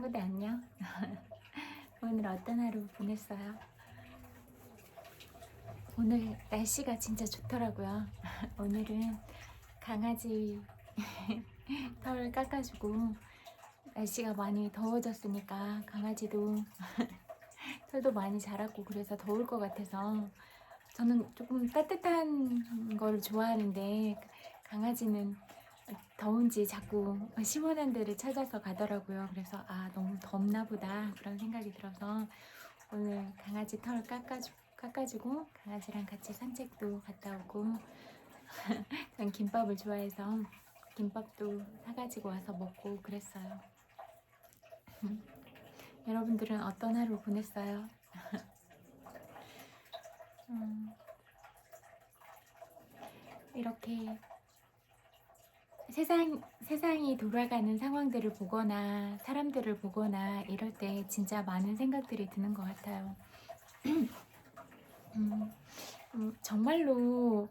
친구들 안녕. 오늘 어떤 하루 보냈어요? 오늘 날씨가 진짜 좋더라고요. 오늘은 강아지 털 깎아주고 날씨가 많이 더워졌으니까 강아지도 털도 많이 자랐고 그래서 더울 것 같아서 저는 조금 따뜻한 걸 좋아하는데 강아지는 더운지 자꾸 시원한 데를 찾아서 가더라고요. 그래서 너무 덥나 보다 그런 생각이 들어서 오늘 강아지 털 깎아주고 강아지랑 같이 산책도 갔다 오고 전 김밥을 좋아해서 김밥도 사가지고 와서 먹고 그랬어요. 여러분들은 어떤 하루 보냈어요? 이렇게 세상이 돌아가는 상황들을 보거나 사람들을 보거나 이럴 때 진짜 많은 생각들이 드는 것 같아요. 정말로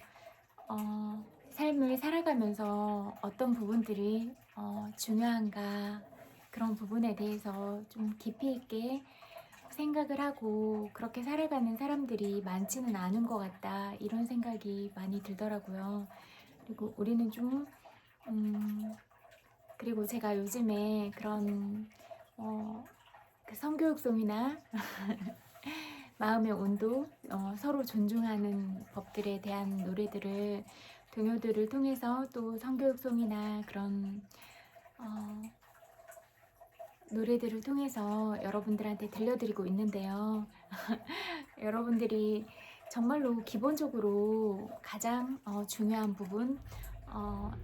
삶을 살아가면서 어떤 부분들이 중요한가 그런 부분에 대해서 좀 깊이 있게 생각을 하고 그렇게 살아가는 사람들이 많지는 않은 것 같다 이런 생각이 많이 들더라고요. 그리고 우리는 좀 그리고 제가 요즘에 그런 그 성교육송이나 마음의 온도, 서로 존중하는 법들에 대한 노래들을 동요들을 통해서 또 성교육송이나 그런 노래들을 통해서 여러분들한테 들려드리고 있는데요. 여러분들이 정말로 기본적으로 가장 중요한 부분,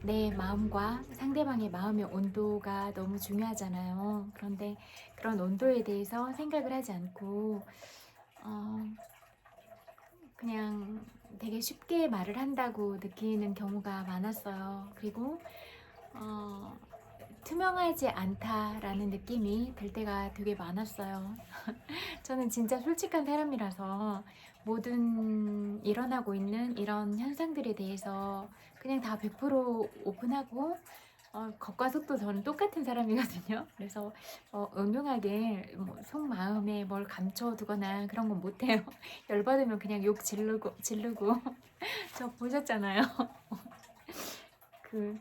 내 마음과 상대방의 마음의 온도가 너무 중요하잖아요. 그런데 그런 온도에 대해서 생각을 하지 않고 그냥 되게 쉽게 말을 한다고 느끼는 경우가 많았어요. 그리고 투명하지 않다라는 느낌이 들 때가 되게 많았어요. 저는 진짜 솔직한 사람이라서 모든 일어나고 있는 이런 현상들에 대해서 그냥 다 100% 오픈하고 겉과 속도 저는 똑같은 사람이거든요. 그래서 음흉하게 뭐 속마음에 뭘 감춰두거나 그런 건 못해요. 열받으면 그냥 욕 지르고 저 보셨잖아요. 그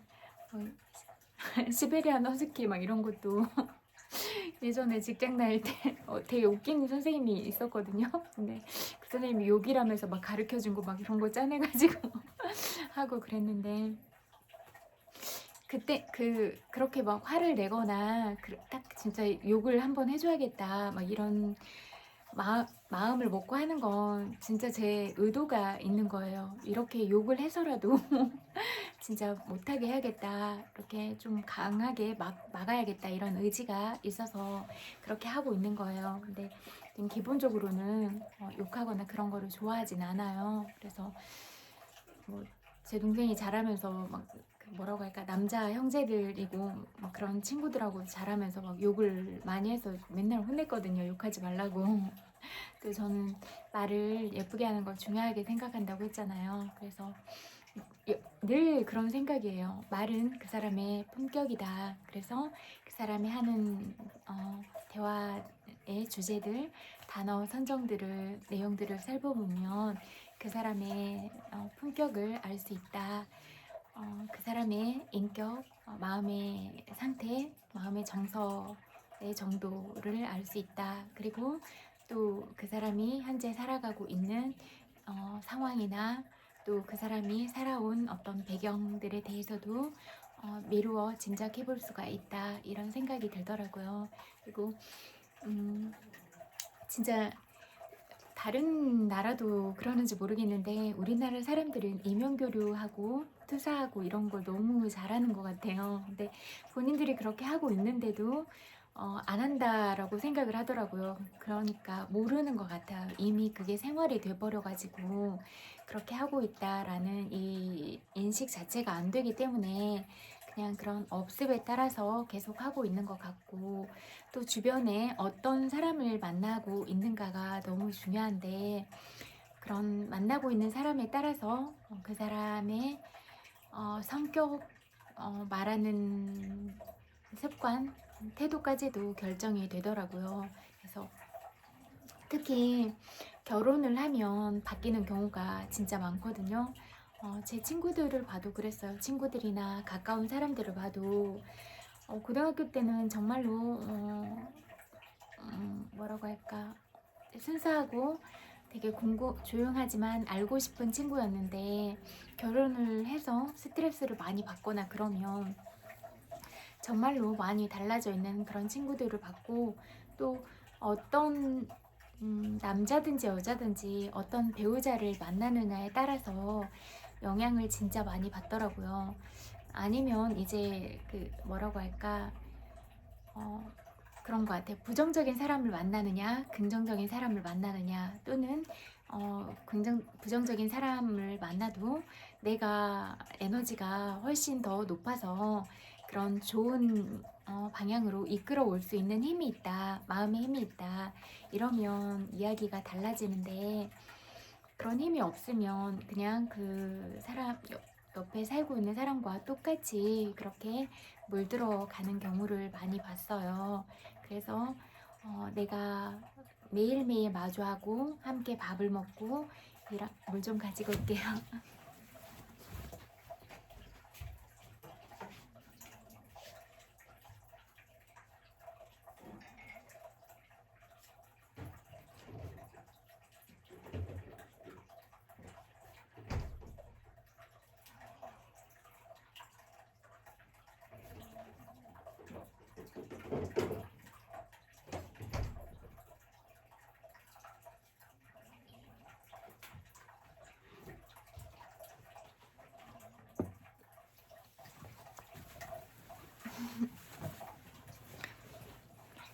시베리안 허스키 막 이런 것도 예전에 직장 다닐 때 되게 웃긴 선생님이 있었거든요. 근데 그 선생님이 욕이라면서 막 가르쳐준 거 막 이런 거 짜내가지고 하고 그랬는데 그때 그렇게 막 화를 내거나 딱 진짜 욕을 한번 해줘야겠다 막 이런 마음을 먹고 하는 건 진짜 제 의도가 있는 거예요. 이렇게 욕을 해서라도 진짜 못하게 해야겠다, 이렇게 좀 강하게 막아야겠다 이런 의지가 있어서 그렇게 하고 있는 거예요. 근데 기본적으로는 욕하거나 그런 거를 좋아하진 않아요. 그래서 뭐 제 동생이 자라면서 막 뭐라고 할까, 남자 형제들이고 막 그런 친구들하고 자라면서 막 욕을 많이 해서 맨날 혼냈거든요. 욕하지 말라고. 또 저는 말을 예쁘게 하는 걸 중요하게 생각한다고 했잖아요. 그래서 늘 그런 생각이에요. 말은 그 사람의 품격이다. 그래서 그 사람이 하는 대화의 주제들, 단어 선정들을, 내용들을 살펴보면 그 사람의 품격을 알 수 있다. 그 사람의 인격, 마음의 상태, 마음의 정서의 정도를 알 수 있다. 그리고 또 그 사람이 현재 살아가고 있는 상황이나 또 그 사람이 살아온 어떤 배경들에 대해서도 미루어 짐작해 볼 수가 있다. 이런 생각이 들더라고요. 그리고 진짜 다른 나라도 그러는지 모르겠는데 우리나라 사람들은 이면교류하고 투사하고 이런 걸 너무 잘하는 것 같아요. 근데 본인들이 그렇게 하고 있는데도 안 한다라고 생각을 하더라고요. 그러니까 모르는 것 같아요. 이미 그게 생활이 돼버려가지고 그렇게 하고 있다라는 이 인식 자체가 안 되기 때문에 그냥 그런 업습에 따라서 계속 하고 있는 것 같고, 또 주변에 어떤 사람을 만나고 있는가가 너무 중요한데 그런 만나고 있는 사람에 따라서 그 사람의 성격, 말하는 습관, 태도까지도 결정이 되더라고요. 그래서 특히 결혼을 하면 바뀌는 경우가 진짜 많거든요. 제 친구들을 봐도 그랬어요. 친구들이나 가까운 사람들을 봐도 고등학교 때는 정말로 뭐라고 할까, 순수하고 되게 조용하지만 알고 싶은 친구였는데, 결혼을 해서 스트레스를 많이 받거나 그러면 정말로 많이 달라져 있는 그런 친구들을 봤고, 또 어떤 남자든지 여자든지 어떤 배우자를 만나느냐에 따라서 영향을 진짜 많이 받더라고요. 아니면 이제 그 뭐라고 할까, 그런 것 같아요. 부정적인 사람을 만나느냐, 긍정적인 사람을 만나느냐, 또는 부정적인 사람을 만나도 내가 에너지가 훨씬 더 높아서 그런 좋은 방향으로 이끌어 올 수 있는 힘이 있다, 마음의 힘이 있다, 이러면 이야기가 달라지는데, 그런 힘이 없으면 그냥 그 사람 옆에 살고 있는 사람과 똑같이 그렇게 물들어 가는 경우를 많이 봤어요. 그래서 내가 매일매일 마주하고 함께 밥을 먹고, 물 좀 가지고 올게요.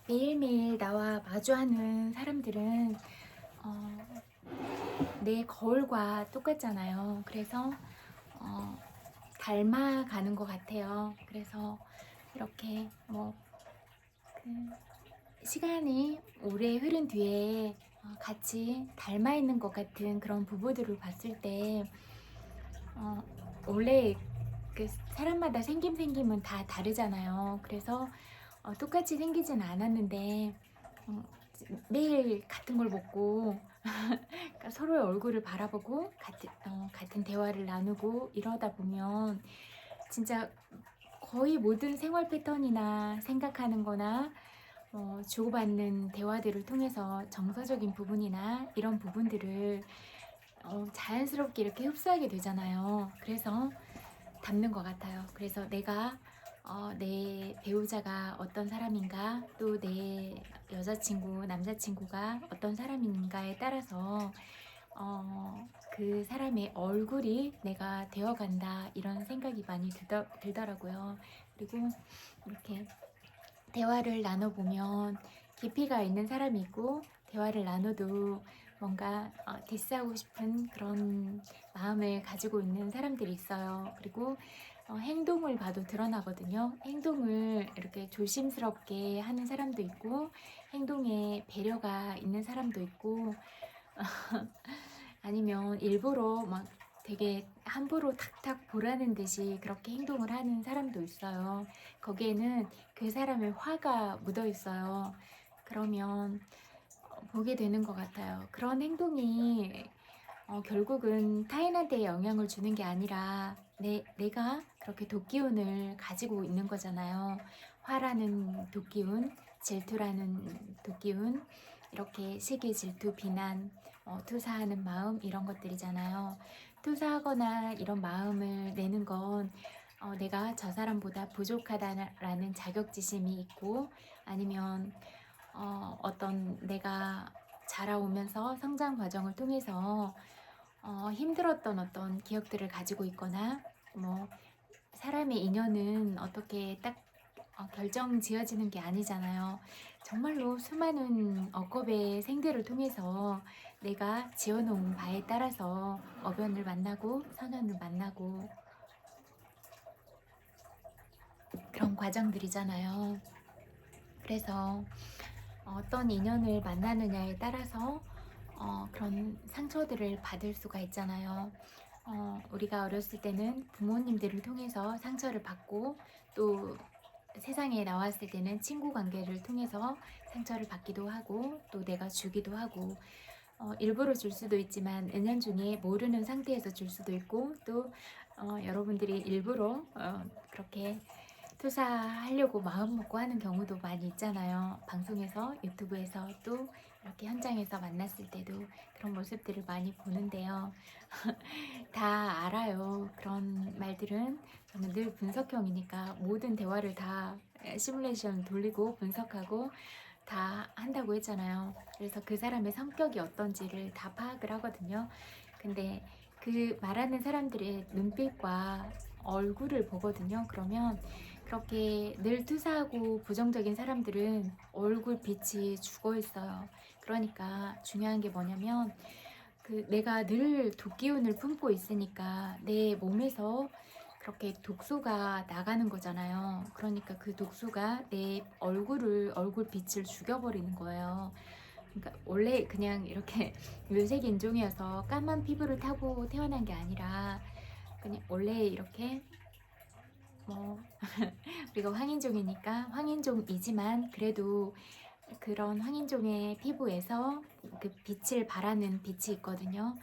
매일매일 나와 마주하는 사람들은 내 거울과 똑같잖아요. 그래서 닮아가는 것 같아요. 그래서 이렇게 시간이 오래 흐른 뒤에 같이 닮아 있는 것 같은 그런 부부들을 봤을 때, 원래 그 사람마다 생김은 다 다르잖아요. 그래서 똑같이 생기진 않았는데 매일 같은 걸 먹고 그러니까 서로의 얼굴을 바라보고 같은 대화를 나누고 이러다 보면 진짜 거의 모든 생활 패턴이나 생각하는 거나 주고받는 대화들을 통해서 정서적인 부분이나 이런 부분들을 자연스럽게 이렇게 흡수하게 되잖아요. 그래서 닮는 것 같아요. 그래서 내가 내 배우자가 어떤 사람인가, 또 내 여자친구, 남자친구가 어떤 사람인가에 따라서 그 사람의 얼굴이 내가 되어간다, 이런 생각이 많이 들더라고요. 그리고 이렇게 대화를 나눠보면 깊이가 있는 사람이 있고, 대화를 나눠도 뭔가 디스하고 싶은 그런 마음을 가지고 있는 사람들이 있어요. 그리고 행동을 봐도 드러나거든요. 행동을 이렇게 조심스럽게 하는 사람도 있고, 행동에 배려가 있는 사람도 있고, 아니면 일부러 막 되게 함부로 탁탁 보라는 듯이 그렇게 행동을 하는 사람도 있어요. 거기에는 그 사람의 화가 묻어 있어요. 그러면 보게 되는 것 같아요. 그런 행동이 결국은 타인한테 영향을 주는 게 아니라 내가 그렇게 도끼운을 가지고 있는 거잖아요. 화라는 도끼운, 질투라는 도끼운, 이렇게 시기, 질투, 비난, 투사하는 마음, 이런 것들이잖아요. 투사하거나 이런 마음을 내는 건 내가 저 사람보다 부족하다라는 자격지심이 있고, 아니면 어떤 내가 자라오면서 성장 과정을 통해서 힘들었던 어떤 기억들을 가지고 있거나, 사람의 인연은 어떻게 딱 결정 지어지는 게 아니잖아요. 정말로 수많은 억겁의 생들을 통해서 내가 지어놓은 바에 따라서 어변을 만나고 선원을 만나고 그런 과정들이잖아요. 그래서 어떤 인연을 만나느냐에 따라서 그런 상처들을 받을 수가 있잖아요. 우리가 어렸을 때는 부모님들을 통해서 상처를 받고, 또 세상에 나왔을 때는 친구 관계를 통해서 상처를 받기도 하고 또 내가 주기도 하고 일부러 줄 수도 있지만 은연중에 모르는 상태에서 줄 수도 있고 또 여러분들이 일부러 그렇게 투사하려고 마음 먹고 하는 경우도 많이 있잖아요. 방송에서, 유튜브에서 또 이렇게 현장에서 만났을 때도 그런 모습들을 많이 보는데요. 다 알아요. 그런 말들은 저는 늘 분석형이니까 모든 대화를 다 시뮬레이션 돌리고 분석하고 다 한다고 했잖아요. 그래서 그 사람의 성격이 어떤지를 다 파악을 하거든요. 근데 그 말하는 사람들의 눈빛과 얼굴을 보거든요. 그러면 그렇게 늘 투사하고 부정적인 사람들은 얼굴 빛이 죽어 있어요. 그러니까 중요한 게 뭐냐면 내가 늘 독기운을 품고 있으니까 내 몸에서 그렇게 독소가 나가는 거잖아요. 그러니까 그 독소가 내 얼굴 빛을 죽여버리는 거예요. 그러니까 원래 그냥 이렇게 멸색 인종이어서 까만 피부를 타고 태어난 게 아니라 그냥 원래 이렇게 뭐 우리가 황인종이니까 황인종이지만 그래도 그런 황인종의 피부에서 그 빛을 발하는 빛이 있거든요.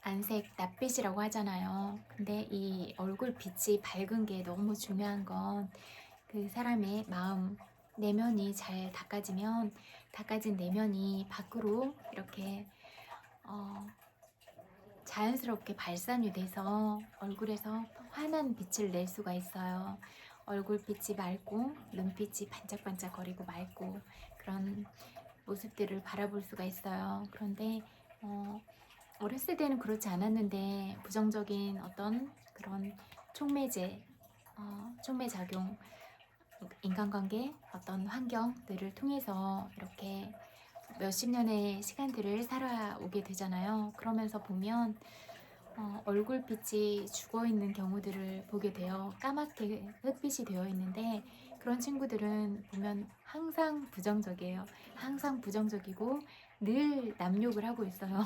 안색 낯빛이라고 하잖아요. 근데 이 얼굴 빛이 밝은 게 너무 중요한 건 그 사람의 마음, 내면이 잘 닦아진 내면이 밖으로 이렇게 자연스럽게 발산이 돼서 얼굴에서 환한 빛을 낼 수가 있어요. 얼굴빛이 맑고 눈빛이 반짝반짝거리고 맑고 그런 모습들을 바라볼 수가 있어요. 그런데 어렸을 때는 그렇지 않았는데 부정적인 어떤 그런 촉매작용, 인간관계, 어떤 환경들을 통해서 이렇게 몇십 년의 시간들을 살아오게 되잖아요. 그러면서 보면 얼굴빛이 죽어있는 경우들을 보게 돼요. 까맣게 흑빛이 되어 있는데 그런 친구들은 보면 항상 부정적이에요. 항상 부정적이고 늘 남욕을 하고 있어요.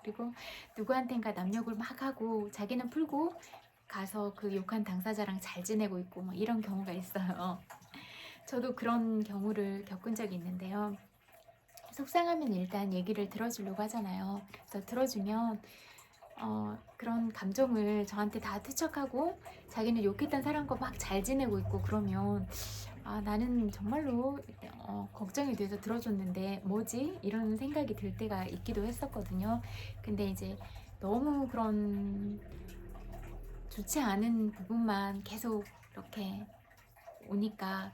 그리고 누구한텐가 남욕을 막 하고 자기는 풀고 가서 그 욕한 당사자랑 잘 지내고 있고 뭐 이런 경우가 있어요. 저도 그런 경우를 겪은 적이 있는데요. 속상하면 일단 얘기를 들어주려고 하잖아요. 그래서 들어주면 그런 감정을 저한테 다 투척하고 자기는 욕했던 사람과 막 잘 지내고 있고 그러면 나는 정말로 걱정이 돼서 들어줬는데 뭐지? 이런 생각이 들 때가 있기도 했었거든요. 근데 이제 너무 그런 좋지 않은 부분만 계속 이렇게 오니까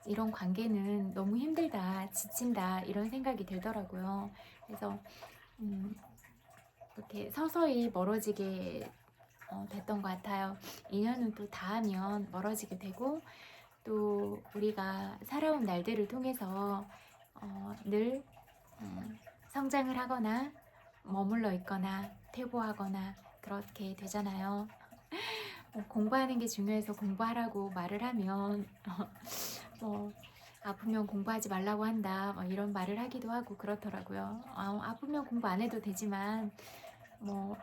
이런 관계는 너무 힘들다, 지친다 이런 생각이 들더라고요. 그래서 이렇게 서서히 멀어지게 됐던 것 같아요. 인연은 또 닿으면 멀어지게 되고 또 우리가 살아온 날들을 통해서 늘 성장을 하거나 머물러 있거나 퇴보하거나 그렇게 되잖아요. 공부하는 게 중요해서 공부하라고 말을 하면 아프면 공부하지 말라고 한다 이런 말을 하기도 하고 그렇더라고요. 아프면 공부 안 해도 되지만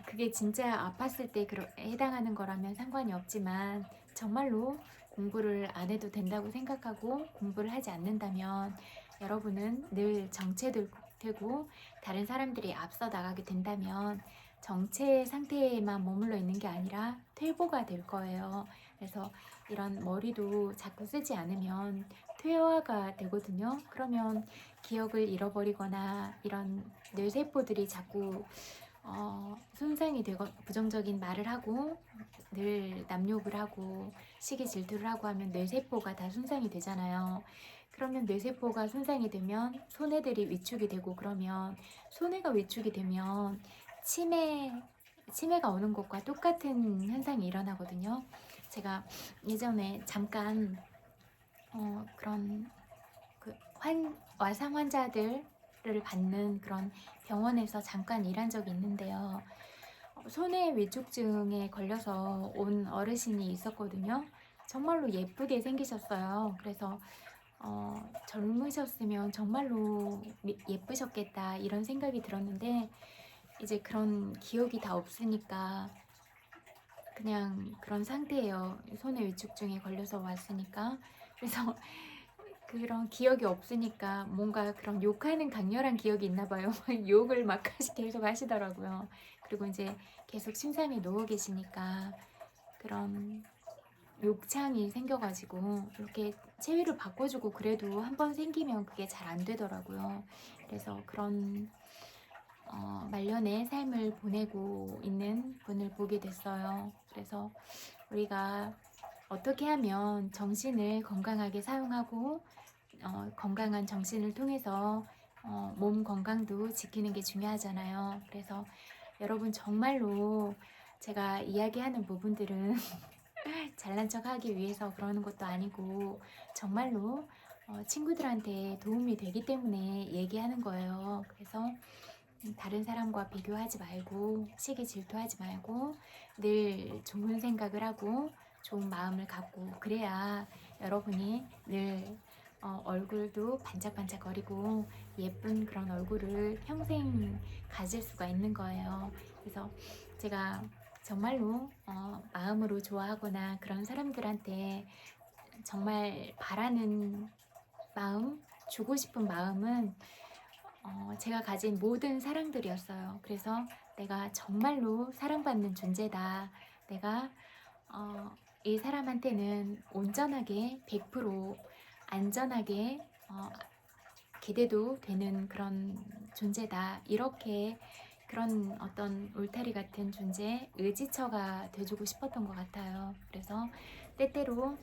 그게 진짜 아팠을 때 해당하는 거라면 상관이 없지만 정말로 공부를 안 해도 된다고 생각하고 공부를 하지 않는다면 여러분은 늘 정체되고 다른 사람들이 앞서 나가게 된다면 정체 상태에만 머물러 있는 게 아니라 퇴보가 될 거예요. 그래서 이런 머리도 자꾸 쓰지 않으면 퇴화가 되거든요. 그러면 기억을 잃어버리거나 이런 뇌세포들이 자꾸 손상이 되고 부정적인 말을 하고 늘 남욕을 하고 시기 질투를 하고 하면 뇌세포가 다 손상이 되잖아요. 그러면 뇌세포가 손상이 되면 손해들이 위축이 되고 그러면 손해가 위축이 되면 치매가 오는 것과 똑같은 현상이 일어나거든요. 제가 예전에 잠깐 그런 와상 환자들을 받는 그런 병원에서 잠깐 일한 적이 있는데요. 손해 위축증에 걸려서 온 어르신이 있었거든요. 정말로 예쁘게 생기셨어요. 그래서 젊으셨으면 정말로 예쁘셨겠다 이런 생각이 들었는데 이제 그런 기억이 다 없으니까 그냥 그런 상태예요. 손해 위축증에 걸려서 왔으니까. 그래서 그런 기억이 없으니까 뭔가 그런 욕하는 강렬한 기억이 있나 봐요. 욕을 막 계속 하시더라고요. 그리고 이제 계속 침상에 누워 계시니까 그런 욕창이 생겨가지고 이렇게 체위를 바꿔주고 그래도 한 번 생기면 그게 잘 안 되더라고요. 그래서 그런 말년의 삶을 보내고 있는 분을 보게 됐어요. 그래서 우리가 어떻게 하면 정신을 건강하게 사용하고 건강한 정신을 통해서 몸 건강도 지키는 게 중요하잖아요. 그래서 여러분 정말로 제가 이야기하는 부분들은 잘난 척하기 위해서 그러는 것도 아니고 정말로 친구들한테 도움이 되기 때문에 얘기하는 거예요. 그래서 다른 사람과 비교하지 말고 시기 질투하지 말고 늘 좋은 생각을 하고 좋은 마음을 갖고 그래야 여러분이 늘 얼굴도 반짝반짝거리고 예쁜 그런 얼굴을 평생 가질 수가 있는 거예요. 그래서 제가 정말로 마음으로 좋아하거나 그런 사람들한테 정말 바라는 마음, 주고 싶은 마음은 제가 가진 모든 사랑들이었어요. 그래서 내가 정말로 사랑받는 존재다. 내가 이 사람한테는 온전하게 100% 안전하게 기대도 되는 그런 존재다. 이렇게 그런 어떤 울타리 같은 존재, 의지처가 돼주고 싶었던 것 같아요. 그래서 때때로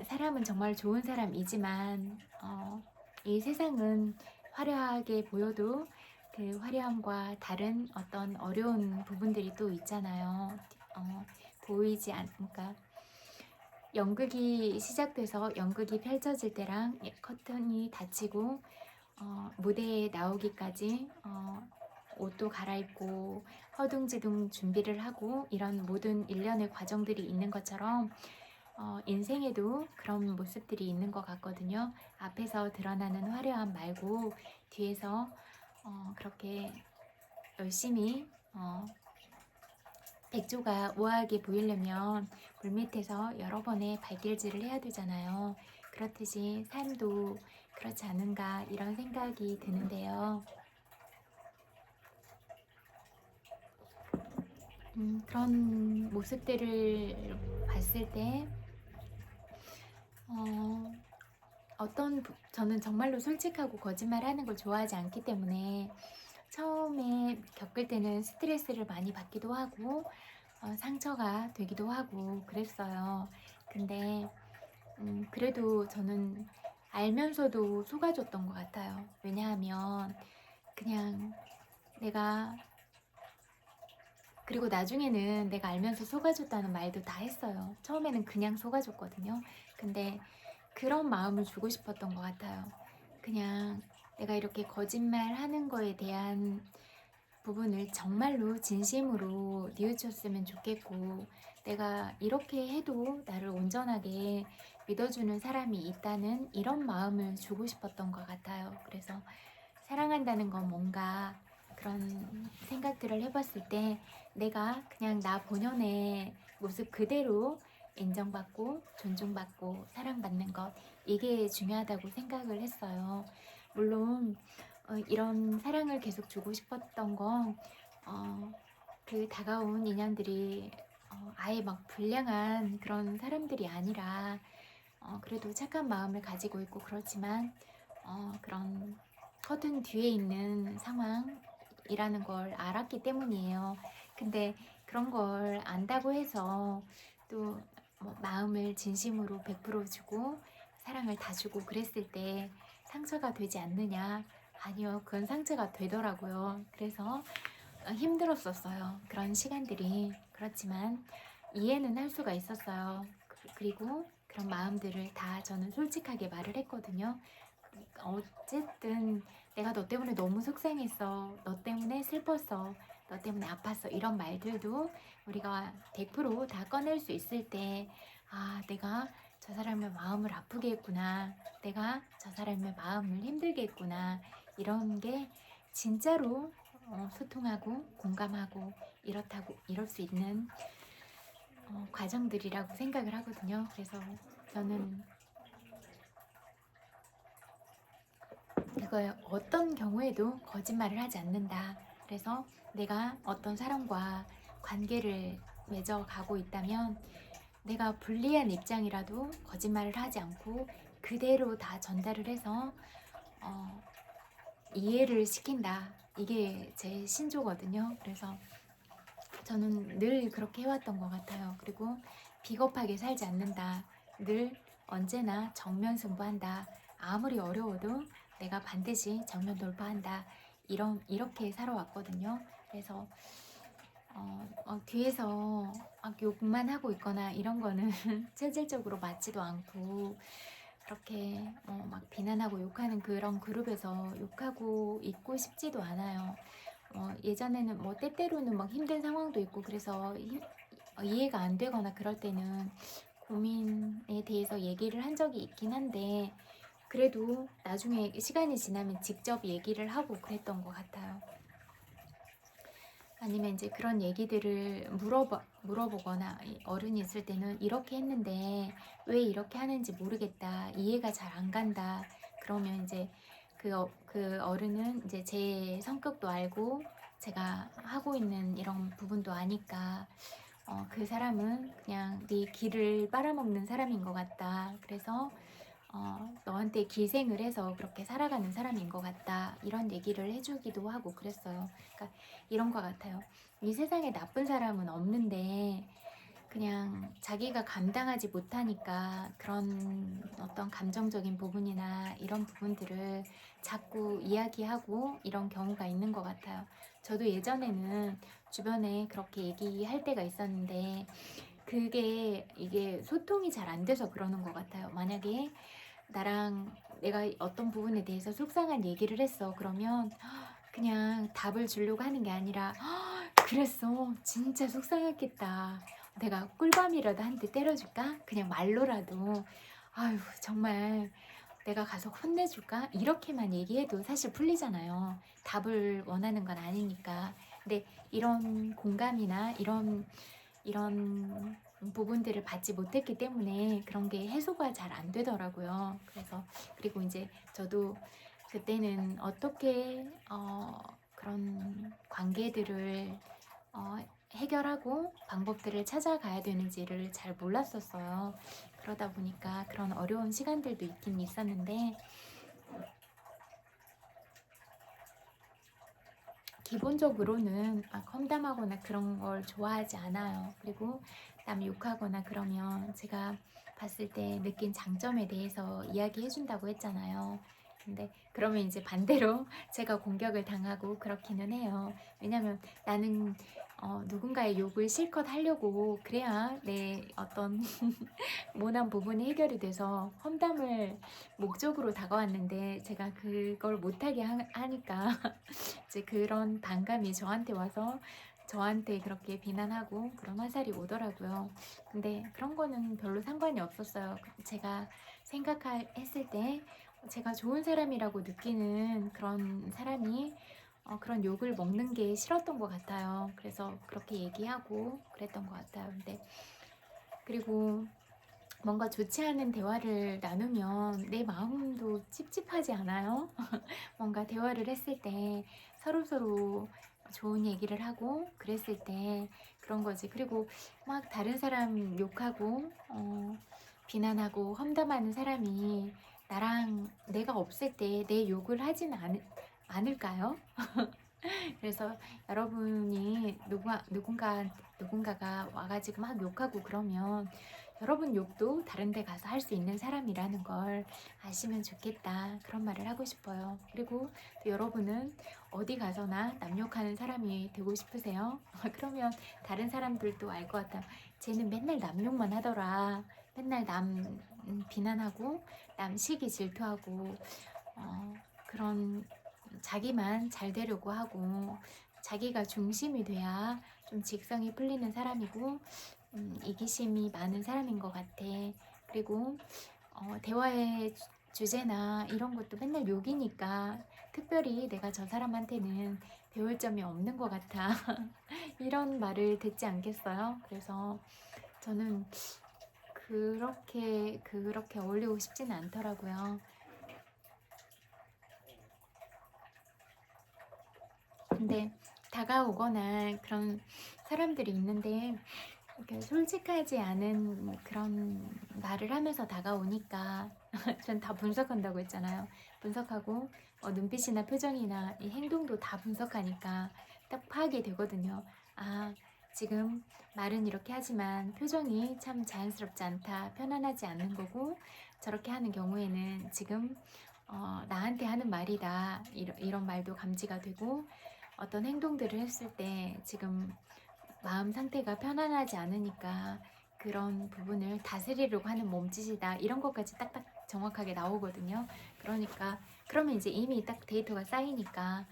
사람은 정말 좋은 사람이지만 이 세상은 화려하게 보여도 그 화려함과 다른 어떤 어려운 부분들이 또 있잖아요. 보이지 그러니까 연극이 시작돼서 연극이 펼쳐질 때랑 커튼이 닫히고 무대에 나오기까지 옷도 갈아입고 허둥지둥 준비를 하고 이런 모든 일련의 과정들이 있는 것처럼 인생에도 그런 모습들이 있는 것 같거든요. 앞에서 드러나는 화려함 말고 뒤에서 그렇게 열심히 백조가 우아하게 보이려면 물밑에서 여러 번의 발길질을 해야 되잖아요. 그렇듯이 삶도 그렇지 않은가 이런 생각이 드는데요. 그런 모습들을 봤을 때 저는 정말로 솔직하고 거짓말하는 걸 좋아하지 않기 때문에 처음에 겪을 때는 스트레스를 많이 받기도 하고 상처가 되기도 하고 그랬어요. 근데 그래도 저는 알면서도 속아줬던 것 같아요. 왜냐하면 그냥 내가 그리고 나중에는 내가 알면서 속아줬다는 말도 다 했어요. 처음에는 그냥 속아줬거든요. 근데 그런 마음을 주고 싶었던 것 같아요. 그냥 내가 이렇게 거짓말 하는 거에 대한 부분을 정말로 진심으로 뉘우쳤으면 좋겠고 내가 이렇게 해도 나를 온전하게 믿어주는 사람이 있다는 이런 마음을 주고 싶었던 것 같아요. 그래서 사랑한다는 건 뭔가 그런 생각들을 해봤을 때 내가 그냥 나 본연의 모습 그대로 인정받고 존중받고 사랑받는 것 이게 중요하다고 생각을 했어요. 물론 이런 사랑을 계속 주고 싶었던 건 그 다가온 인연들이 아예 막 불량한 그런 사람들이 아니라 그래도 착한 마음을 가지고 있고 그렇지만 그런 커튼 뒤에 있는 상황이라는 걸 알았기 때문이에요. 근데 그런 걸 안다고 해서 또 뭐 마음을 진심으로 100% 주고 사랑을 다 주고 그랬을 때 상처가 되지 않느냐? 아니요, 그건 상처가 되더라고요. 그래서 힘들었었어요. 그런 시간들이. 그렇지만 이해는 할 수가 있었어요. 그리고 그런 마음들을 다 저는 솔직하게 말을 했거든요. 어쨌든 내가 너 때문에 너무 속상했어. 너 때문에 슬펐어. 너 때문에 아팠어. 이런 말들도 우리가 100%다 꺼낼 수 있을 때, 아, 내가 저 사람의 마음을 아프게 했구나. 내가 저 사람의 마음을 힘들게 했구나. 이런 게 진짜로 소통하고 공감하고 이렇다고 이럴 수 있는 과정들이라고 생각을 하거든요. 그래서 저는 그걸 어떤 경우에도 거짓말을 하지 않는다. 그래서 내가 어떤 사람과 관계를 맺어가고 있다면 내가 불리한 입장이라도 거짓말을 하지 않고 그대로 다 전달을 해서 어, 이해를 시킨다. 이게 제 신조거든요. 그래서 저는 늘 그렇게 해왔던 것 같아요. 그리고 비겁하게 살지 않는다. 늘 언제나 정면 승부한다. 아무리 어려워도 내가 반드시 정면 돌파한다. 이렇게 살아왔거든요. 그래서 뒤에서 막 욕만 하고 있거나 이런 거는 체질적으로 맞지도 않고 그렇게 막 비난하고 욕하는 그런 그룹에서 욕하고 있고 싶지도 않아요. 예전에는 뭐 때때로는 막 힘든 상황도 있고 그래서 이해가 안 되거나 그럴 때는 고민에 대해서 얘기를 한 적이 있긴 한데 그래도 나중에 시간이 지나면 직접 얘기를 하고 그랬던 것 같아요. 아니면 이제 그런 얘기들을 물어보거나 어른이 있을 때는 이렇게 했는데 왜 이렇게 하는지 모르겠다. 이해가 잘 안 간다. 그러면 이제 그 어른은 이제 제 성격도 알고 제가 하고 있는 이런 부분도 아니까 그 사람은 그냥 네 길을 빨아먹는 사람인 것 같다. 그래서 너한테 기생을 해서 그렇게 살아가는 사람인 것 같다. 이런 얘기를 해주기도 하고 그랬어요. 그러니까 이런 것 같아요. 이 세상에 나쁜 사람은 없는데 그냥 자기가 감당하지 못하니까 그런 어떤 감정적인 부분이나 이런 부분들을 자꾸 이야기하고 이런 경우가 있는 것 같아요. 저도 예전에는 주변에 그렇게 얘기할 때가 있었는데 이게 소통이 잘 안 돼서 그러는 것 같아요. 만약에 나랑 내가 어떤 부분에 대해서 속상한 얘기를 했어. 그러면 그냥 답을 주려고 하는 게 아니라 그랬어. 진짜 속상했겠다. 내가 꿀밤이라도 한 대 때려줄까? 그냥 말로라도 아유 정말 내가 가서 혼내줄까? 이렇게만 얘기해도 사실 풀리잖아요. 답을 원하는 건 아니니까. 근데 이런 공감이나 이런 부분들을 받지 못했기 때문에 그런 게 해소가 잘 안 되더라고요. 그래서 그리고 이제 저도 그때는 어떻게 그런 관계들을 해결하고 방법들을 찾아가야 되는지를 잘 몰랐었어요. 그러다 보니까 그런 어려운 시간들도 있긴 있었는데 기본적으로는 험담하거나 그런 걸 좋아하지 않아요. 그리고 남 욕하거나 그러면 제가 봤을 때 느낀 장점에 대해서 이야기해 준다고 했잖아요. 근데 그러면 이제 반대로 제가 공격을 당하고 그렇기는 해요. 왜냐면 나는 누군가의 욕을 실컷 하려고 그래야 내 어떤 모난 부분이 해결이 돼서 험담을 목적으로 다가왔는데 제가 그걸 못하게 하니까 이제 그런 반감이 저한테 와서 저한테 그렇게 비난하고 그런 화살이 오더라고요. 근데 그런 거는 별로 상관이 없었어요. 제가 생각했을 때 제가 좋은 사람이라고 느끼는 그런 사람이 그런 욕을 먹는 게 싫었던 것 같아요. 그래서 그렇게 얘기하고 그랬던 것 같아요. 근데 그리고 뭔가 좋지 않은 대화를 나누면 내 마음도 찝찝하지 않아요? 뭔가 대화를 했을 때 서로서로 좋은 얘기를 하고 그랬을 때 그런 거지. 그리고 막 다른 사람 욕하고 비난하고 험담하는 사람이 나랑 내가 없을 때 내 욕을 하지는 않을까요? 그래서 여러분이 누군가가 와가지고 막 욕하고 그러면 여러분 욕도 다른 데 가서 할 수 있는 사람이라는 걸 아시면 좋겠다. 그런 말을 하고 싶어요. 그리고 또 여러분은 어디 가서나 남 욕하는 사람이 되고 싶으세요? 그러면 다른 사람들도 알 것 같아요. 쟤는 맨날 남 욕만 하더라. 맨날 남 비난하고 남 시기 질투하고 그런 자기만 잘 되려고 하고 자기가 중심이 돼야 좀 직성이 풀리는 사람이고 이기심이 많은 사람인 것 같아. 그리고 대화의 주제나 이런 것도 맨날 욕이니까 특별히 내가 저 사람한테는 배울 점이 없는 것 같아. 이런 말을 듣지 않겠어요? 그래서 저는 그렇게 어울리고 싶지는 않더라고요. 근데 다가오거나 그런 사람들이 있는데 이렇게 솔직하지 않은 그런 말을 하면서 다가오니까 전 다 분석한다고 했잖아요. 분석하고 눈빛이나 표정이나 이 행동도 다 분석하니까 딱 파악이 되거든요. 아, 지금 말은 이렇게 하지만 표정이 참 자연스럽지 않다, 편안하지 않는 거고, 저렇게 하는 경우에는 지금 나한테 하는 말이다, 이런 말도 감지가 되고, 어떤 행동들을 했을 때 지금 마음 상태가 편안하지 않으니까 그런 부분을 다스리려고 하는 몸짓이다, 이런 것까지 딱딱 정확하게 나오거든요. 그러니까 그러면 이제 이미 딱 데이터가 쌓이니까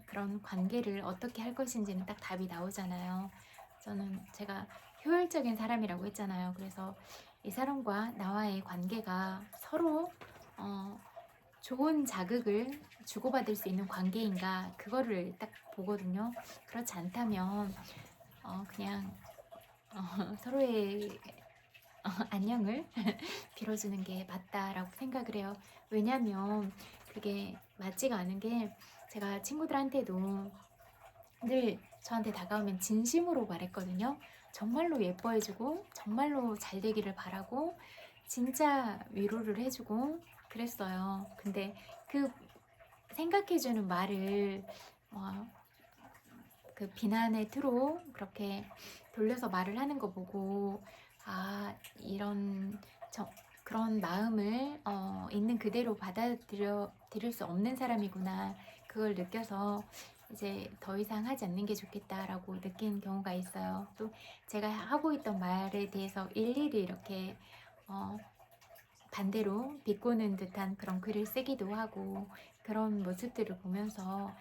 그런 관계를 어떻게 할 것인지는 딱 답이 나오잖아요. 제가 효율적인 사람이라고 했잖아요. 그래서 이 사람과 나와의 관계가 서로 어, 좋은 자극을 주고받을 수 있는 관계인가, 그거를 딱 보거든요. 그렇지 않다면 그냥 서로의 안녕을 빌어주는 게 맞다라고 생각을 해요. 왜냐면 그게 맞지가 않은 게, 제가 친구들한테도 늘 저한테 다가오면 진심으로 말했거든요. 정말로 예뻐해주고 정말로 잘 되기를 바라고 진짜 위로를 해주고 그랬어요. 근데 그 생각해주는 말을 그 비난의 투로 그렇게 돌려서 말을 하는 거 보고, 아, 그런 마음을 있는 그대로 받아들일 수 없는 사람이구나, 그걸 느껴서 이제 더 이상 하지 않는 게 좋겠다라고 느낀 경우가 있어요. 또 제가 하고 있던 말에 대해서 일일이 이렇게 반대로 비꼬는 듯한 그런 글을 쓰기도 하고, 그런 모습들을 보면서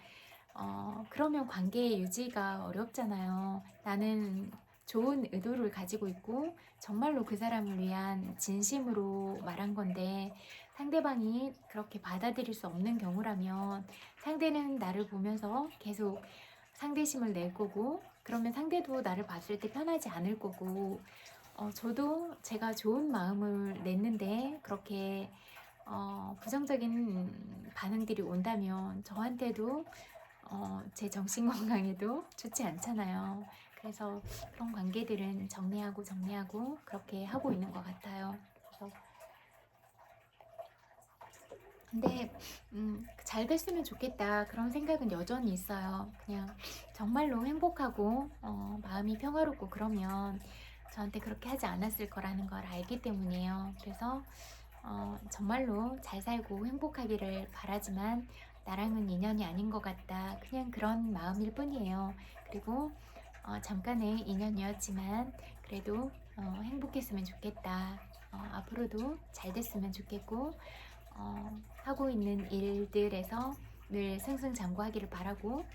그러면 관계 유지가 어렵잖아요. 나는 좋은 의도를 가지고 있고 정말로 그 사람을 위한 진심으로 말한 건데, 상대방이 그렇게 받아들일 수 없는 경우라면 상대는 나를 보면서 계속 상대심을 낼 거고, 그러면 상대도 나를 봤을 때 편하지 않을 거고, 저도 제가 좋은 마음을 냈는데 그렇게 부정적인 반응들이 온다면 저한테도 제 정신 건강에도 좋지 않잖아요. 그래서 그런 관계들은 정리하고 그렇게 하고 있는 것 같아요. 그래서 근데 잘 됐으면 좋겠다, 그런 생각은 여전히 있어요. 그냥 정말로 행복하고 마음이 평화롭고 그러면 저한테 그렇게 하지 않았을 거라는 걸 알기 때문이에요. 그래서 정말로 잘 살고 행복하기를 바라지만 나랑은 인연이 아닌 것 같다, 그냥 그런 마음일 뿐이에요. 그리고 잠깐의 인연이었지만 그래도 행복했으면 좋겠다, 앞으로도 잘 됐으면 좋겠고, 하고 있는 일들에서 늘 승승장구하기를 바라고,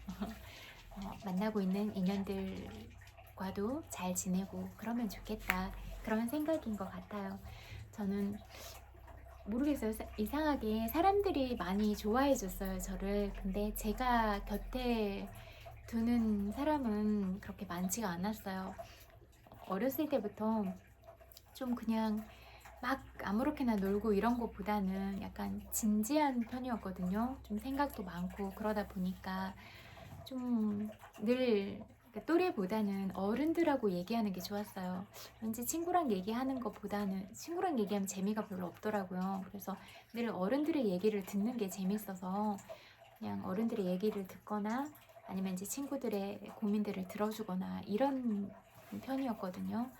만나고 있는 인연들과도 잘 지내고 그러면 좋겠다, 그런 생각인 것 같아요. 저는 모르겠어요. 이상하게 사람들이 많이 좋아해 줬어요, 저를. 근데 제가 곁에 두는 사람은 그렇게 많지가 않았어요. 어렸을 때부터 좀 그냥 막 아무렇게나 놀고 이런 것보다는 약간 진지한 편이었거든요. 좀 생각도 많고 그러다 보니까 좀 늘 또래보다는 어른들하고 얘기하는 게 좋았어요. 왠지 친구랑 얘기하는 것보다는, 친구랑 얘기하면 재미가 별로 없더라고요. 그래서 늘 어른들의 얘기를 듣는 게 재밌어서 그냥 어른들의 얘기를 듣거나 아니면 이제 친구들의 고민들을 들어주거나 이런 편이었거든요.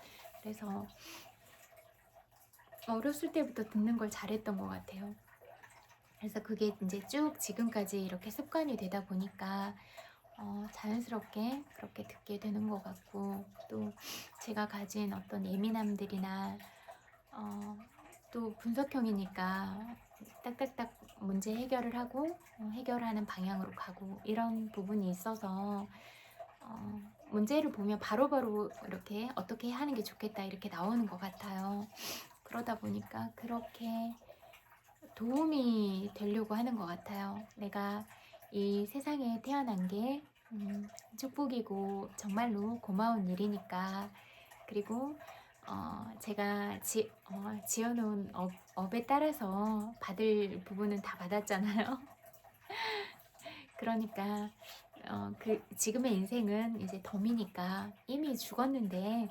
그래서 어렸을 때부터 듣는 걸 잘했던 것 같아요. 그래서 그게 이제 쭉 지금까지 이렇게 습관이 되다 보니까 자연스럽게 그렇게 듣게 되는 것 같고, 또 제가 가진 어떤 예민함들이나 또 분석형이니까 딱딱딱 문제 해결을 하고 해결하는 방향으로 가고 이런 부분이 있어서 문제를 보면 바로바로 이렇게 어떻게 하는 게 좋겠다 이렇게 나오는 것 같아요. 그러다 보니까 그렇게 도움이 되려고 하는 것 같아요. 내가 이 세상에 태어난 게 축복이고 정말로 고마운 일이니까. 그리고 제가 지어놓은 업에 따라서 받을 부분은 다 받았잖아요. 그러니까 지금의 인생은 이제 덤이니까 이미 죽었는데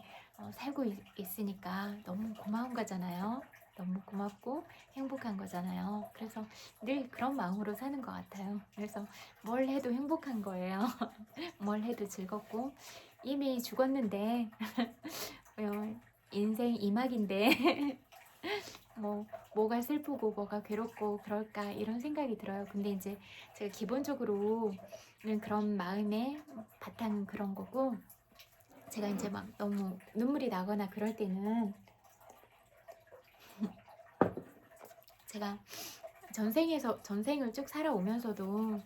살고 있으니까 너무 고마운 거잖아요. 너무 고맙고 행복한 거잖아요. 그래서 늘 그런 마음으로 사는 것 같아요. 그래서 뭘 해도 행복한 거예요. 뭘 해도 즐겁고 이미 죽었는데 인생 이막인데 뭐가 슬프고 뭐가 괴롭고 그럴까 이런 생각이 들어요. 근데 이제 제가 기본적으로는 그런 마음의 바탕은 그런 거고, 제가 이제 막 너무 눈물이 나거나 그럴 때는 제가 전생을 쭉 살아오면서도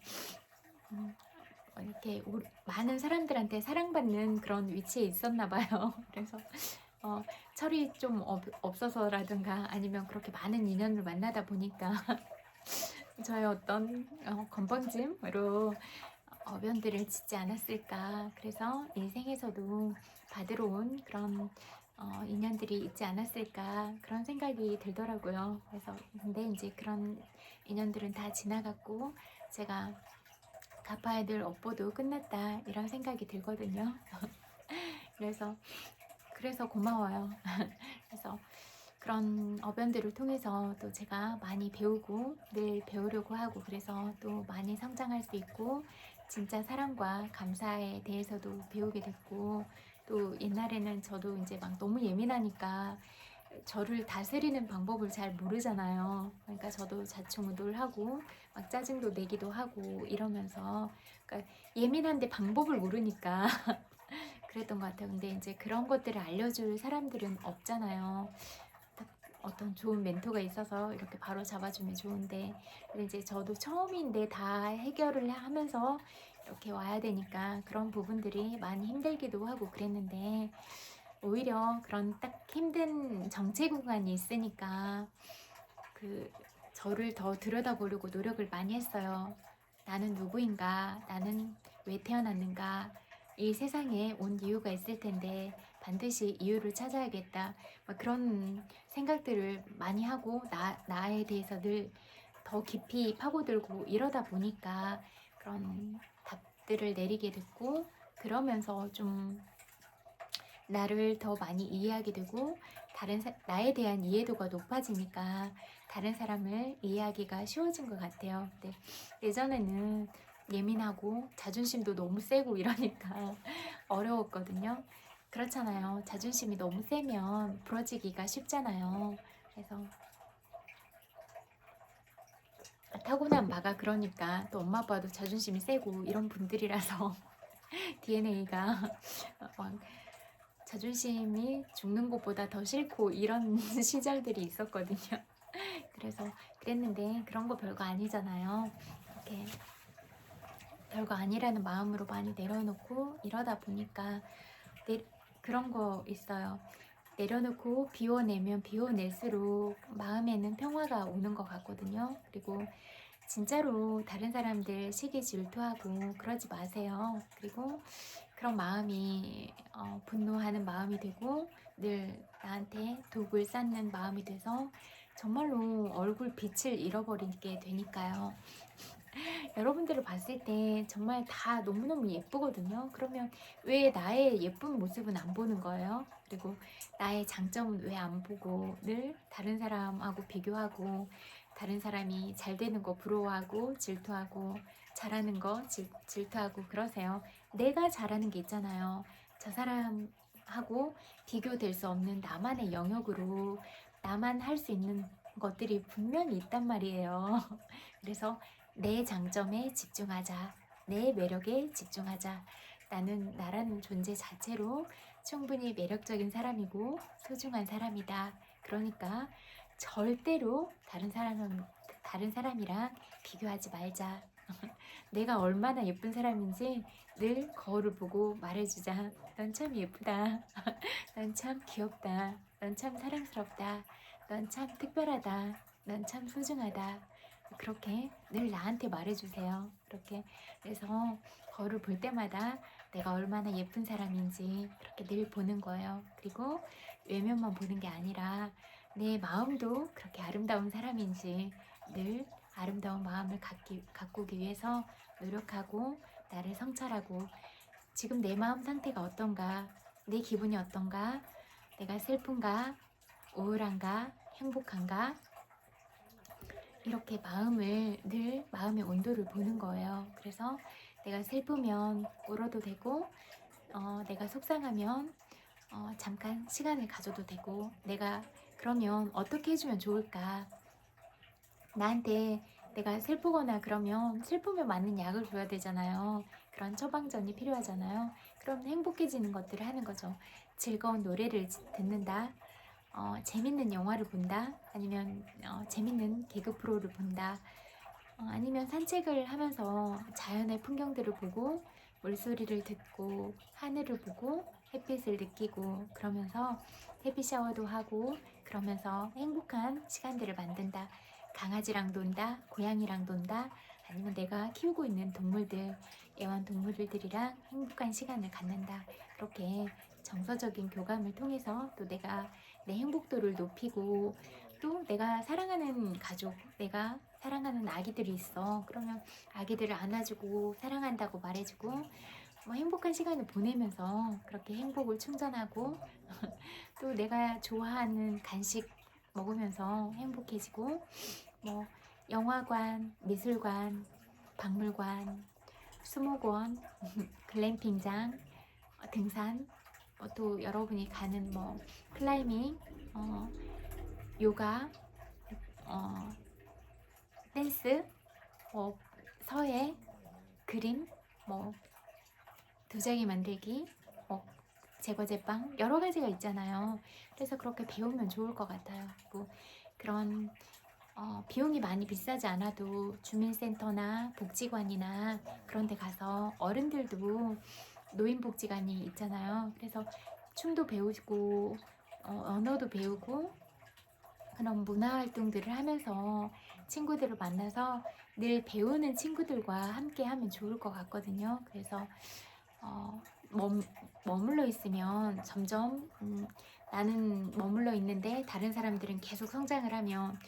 이렇게 많은 사람들한테 사랑받는 그런 위치에 있었나 봐요. 그래서 철이 좀 없어서라든가 아니면 그렇게 많은 인연을 만나다 보니까 저의 어떤 건방짐으로 어변들을 짓지 않았을까. 그래서 인생에서도 받으러 온 그런 인연들이 있지 않았을까 그런 생각이 들더라고요. 그래서 근데 이제 그런 인연들은 다 지나갔고 제가 갚아야 될 업보도 끝났다 이런 생각이 들거든요. 그래서 고마워요. 그래서 그런 어변들을 통해서 또 제가 많이 배우고 늘 배우려고 하고, 그래서 또 많이 성장할 수 있고 진짜 사랑과 감사에 대해서도 배우게 됐고, 또 옛날에는 저도 이제 막 너무 예민하니까 저를 다스리는 방법을 잘 모르잖아요. 그러니까 저도 자충우돌 하고 막 짜증도 내기도 하고 이러면서, 그러니까 예민한데 방법을 모르니까 그랬던 것 같아요. 근데 이제 그런 것들을 알려줄 사람들은 없잖아요. 어떤 좋은 멘토가 있어서 이렇게 바로 잡아주면 좋은데, 근데 이제 저도 처음인데 다 해결을 하면서 이렇게 와야 되니까 그런 부분들이 많이 힘들기도 하고 그랬는데, 오히려 그런 딱 힘든 정체 구간이 있으니까 저를 더 들여다보려고 노력을 많이 했어요. 나는 누구인가? 나는 왜 태어났는가? 이 세상에 온 이유가 있을 텐데 반드시 이유를 찾아야겠다. 그런 생각들을 많이 하고 나에 대해서 늘 더 깊이 파고들고 이러다 보니까 그런 답들을 내리게 됐고, 그러면서 좀 나를 더 많이 이해하게 되고 나에 대한 이해도가 높아지니까 다른 사람을 이해하기가 쉬워진 것 같아요. 근데 예전에는 예민하고 자존심도 너무 세고 이러니까 어려웠거든요. 그렇잖아요. 자존심이 너무 세면 부러지기가 쉽잖아요. 그래서 타고난 바가 그러니까 또 엄마 아빠도 자존심이 세고 이런 분들이라서 DNA가 자존심이 죽는 것보다 더 싫고 이런 시절들이 있었거든요. 그래서 그랬는데 그런 거 별거 아니잖아요. 이렇게 별거 아니라는 마음으로 많이 내려놓고 이러다 보니까 그런 거 있어요. 내려놓고 비워내면 비워낼수록 마음에는 평화가 오는 것 같거든요. 그리고 진짜로 다른 사람들 시기 질투하고 그러지 마세요. 그리고 그런 마음이 분노하는 마음이 되고 늘 나한테 독을 쌓는 마음이 돼서 정말로 얼굴 빛을 잃어버리게 되니까요. 여러분들을 봤을 때 정말 다 너무너무 예쁘거든요. 그러면 왜 나의 예쁜 모습은 안 보는 거예요? 그리고 나의 장점은 왜 안 보고 늘 다른 사람하고 비교하고 다른 사람이 잘 되는 거 부러워하고 질투하고 잘하는 거 질투하고 그러세요? 내가 잘하는 게 있잖아요. 저 사람하고 비교될 수 없는 나만의 영역으로 나만 할 수 있는 것들이 분명히 있단 말이에요. 그래서 내 장점에 집중하자. 내 매력에 집중하자. 나는 나라는 존재 자체로 충분히 매력적인 사람이고 소중한 사람이다. 그러니까 절대로 다른 사람이랑 비교하지 말자. 내가 얼마나 예쁜 사람인지 늘 거울을 보고 말해주자. 넌 참 예쁘다. 넌 참 귀엽다. 넌 참 사랑스럽다. 넌 참 특별하다. 넌 참 소중하다. 그렇게 늘 나한테 말해주세요. 그렇게 그래서 거울을 볼 때마다 내가 얼마나 예쁜 사람인지 그렇게 늘 보는 거예요. 그리고 외면만 보는 게 아니라 내 마음도 그렇게 아름다운 사람인지 늘 아름다운 마음을 가꾸기 위해서 노력하고 나를 성찰하고 지금 내 마음 상태가 어떤가, 내 기분이 어떤가, 내가 슬픈가, 우울한가, 행복한가, 이렇게 마음을 늘 마음의 온도를 보는 거예요. 그래서 내가 슬프면 울어도 되고 내가 속상하면 잠깐 시간을 가져도 되고 내가 그러면 어떻게 해주면 좋을까? 나한테 내가 슬프거나 그러면 슬픔에 맞는 약을 줘야 되잖아요. 그런 처방전이 필요하잖아요. 그럼 행복해지는 것들을 하는 거죠. 즐거운 노래를 듣는다. 재밌는 영화를 본다. 아니면 재밌는 개그 프로를 본다. 아니면 산책을 하면서 자연의 풍경들을 보고 물소리를 듣고 하늘을 보고 햇빛을 느끼고 그러면서 햇빛 샤워도 하고 그러면서 행복한 시간들을 만든다. 강아지랑 논다, 고양이랑 논다, 아니면 내가 키우고 있는 동물들, 애완동물들이랑 행복한 시간을 갖는다. 그렇게 정서적인 교감을 통해서 또 내가 내 행복도를 높이고 또 내가 사랑하는 가족, 내가 사랑하는 아기들이 있어. 그러면 아기들을 안아주고 사랑한다고 말해주고 뭐 행복한 시간을 보내면서 그렇게 행복을 충전하고 또 내가 좋아하는 간식 먹으면서 행복해지고 뭐 영화관, 미술관, 박물관, 수목원, 글램핑장, 등산, 또 여러분이 가는 뭐 클라이밍, 요가, 어, 댄스, 뭐 서예, 그림, 뭐 도자기 만들기, 뭐 제거 제빵 여러 가지가 있잖아요. 그래서 그렇게 배우면 좋을 것 같아요. 뭐 그런 비용이 많이 비싸지 않아도 주민센터나 복지관이나 그런 데 가서 어른들도 노인복지관이 있잖아요. 그래서 춤도 배우고 언어도 배우고 그런 문화활동들을 하면서 친구들을 만나서 늘 배우는 친구들과 함께 하면 좋을 것 같거든요. 그래서 머물러 있으면 점점 나는 머물러 있는데 다른 사람들은 계속 성장을 하면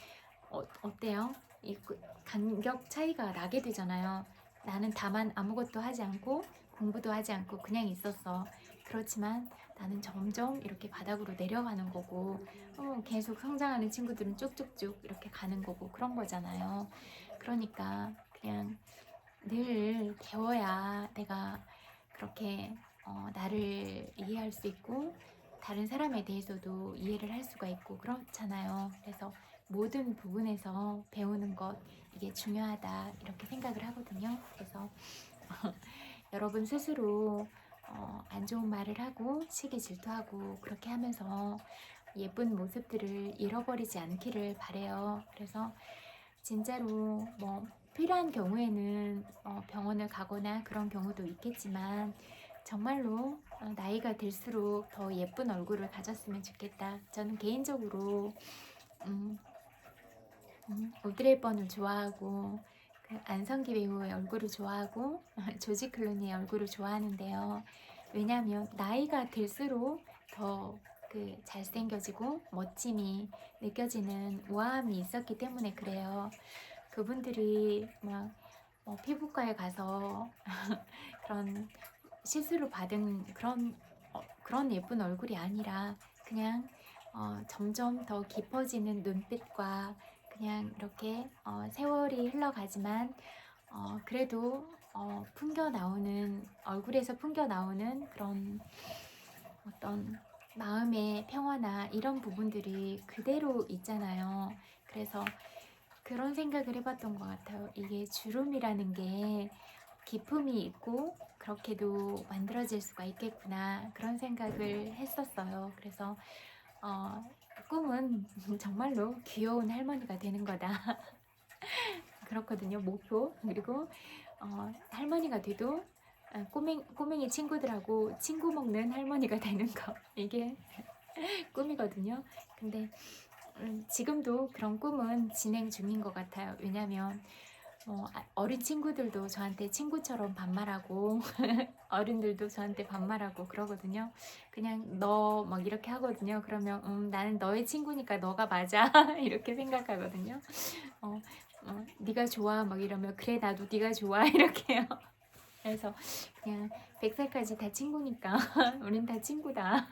어때요? 이 간격 차이가 나게 되잖아요. 나는 다만 아무것도 하지 않고 공부도 하지 않고 그냥 있었어. 그렇지만 나는 점점 이렇게 바닥으로 내려가는 거고 계속 성장하는 친구들은 쭉쭉쭉 이렇게 가는 거고 그런 거잖아요. 그러니까 그냥 늘 배워야 내가 그렇게 나를 이해할 수 있고 다른 사람에 대해서도 이해를 할 수가 있고 그렇잖아요. 그래서 모든 부분에서 배우는 것 이게 중요하다 이렇게 생각을 하거든요. 그래서 여러분 스스로 안 좋은 말을 하고 시기 질투하고 그렇게 하면서 예쁜 모습들을 잃어버리지 않기를 바래요. 그래서 진짜로 뭐 필요한 경우에는 병원을 가거나 그런 경우도 있겠지만 정말로 나이가 들수록 더 예쁜 얼굴을 가졌으면 좋겠다. 저는 개인적으로 오드리 헵번을 좋아하고 그 안성기 배우의 얼굴을 좋아하고 조지 클루니의 얼굴을 좋아하는데요. 왜냐하면 나이가 들수록 더 그 잘생겨지고 멋짐이 느껴지는 우아함이 있었기 때문에 그래요. 그분들이 막 피부과에 가서 그런 시술을 받은 그런 예쁜 얼굴이 아니라 그냥 점점 더 깊어지는 눈빛과 그냥 이렇게 세월이 흘러가지만 그래도 풍겨 나오는 얼굴에서 풍겨 나오는 그런 어떤 마음의 평화나 이런 부분들이 그대로 있잖아요. 그래서 그런 생각을 해봤던 것 같아요. 이게 주름이라는 게 기품이 있고 그렇게도 만들어질 수가 있겠구나 그런 생각을 했었어요. 그래서 꿈은 정말로 귀여운 할머니가 되는 거다. 그렇거든요. 목표. 그리고 할머니가 돼도 꼬맹이 친구들하고 친구 먹는 할머니가 되는 거 이게 꿈이거든요. 근데 지금도 그런 꿈은 진행 중인 것 같아요. 왜냐면 어린 친구들도 저한테 친구처럼 반말하고 어른들도 저한테 반말하고 그러거든요. 그냥 너 막 이렇게 하거든요. 그러면 나는 너의 친구니까 너가 맞아 이렇게 생각하거든요. 어, 네가 좋아 막 이러면 그래 나도 네가 좋아 이렇게요. 그래서 그냥 100살까지 다 친구니까 우린 다 친구다.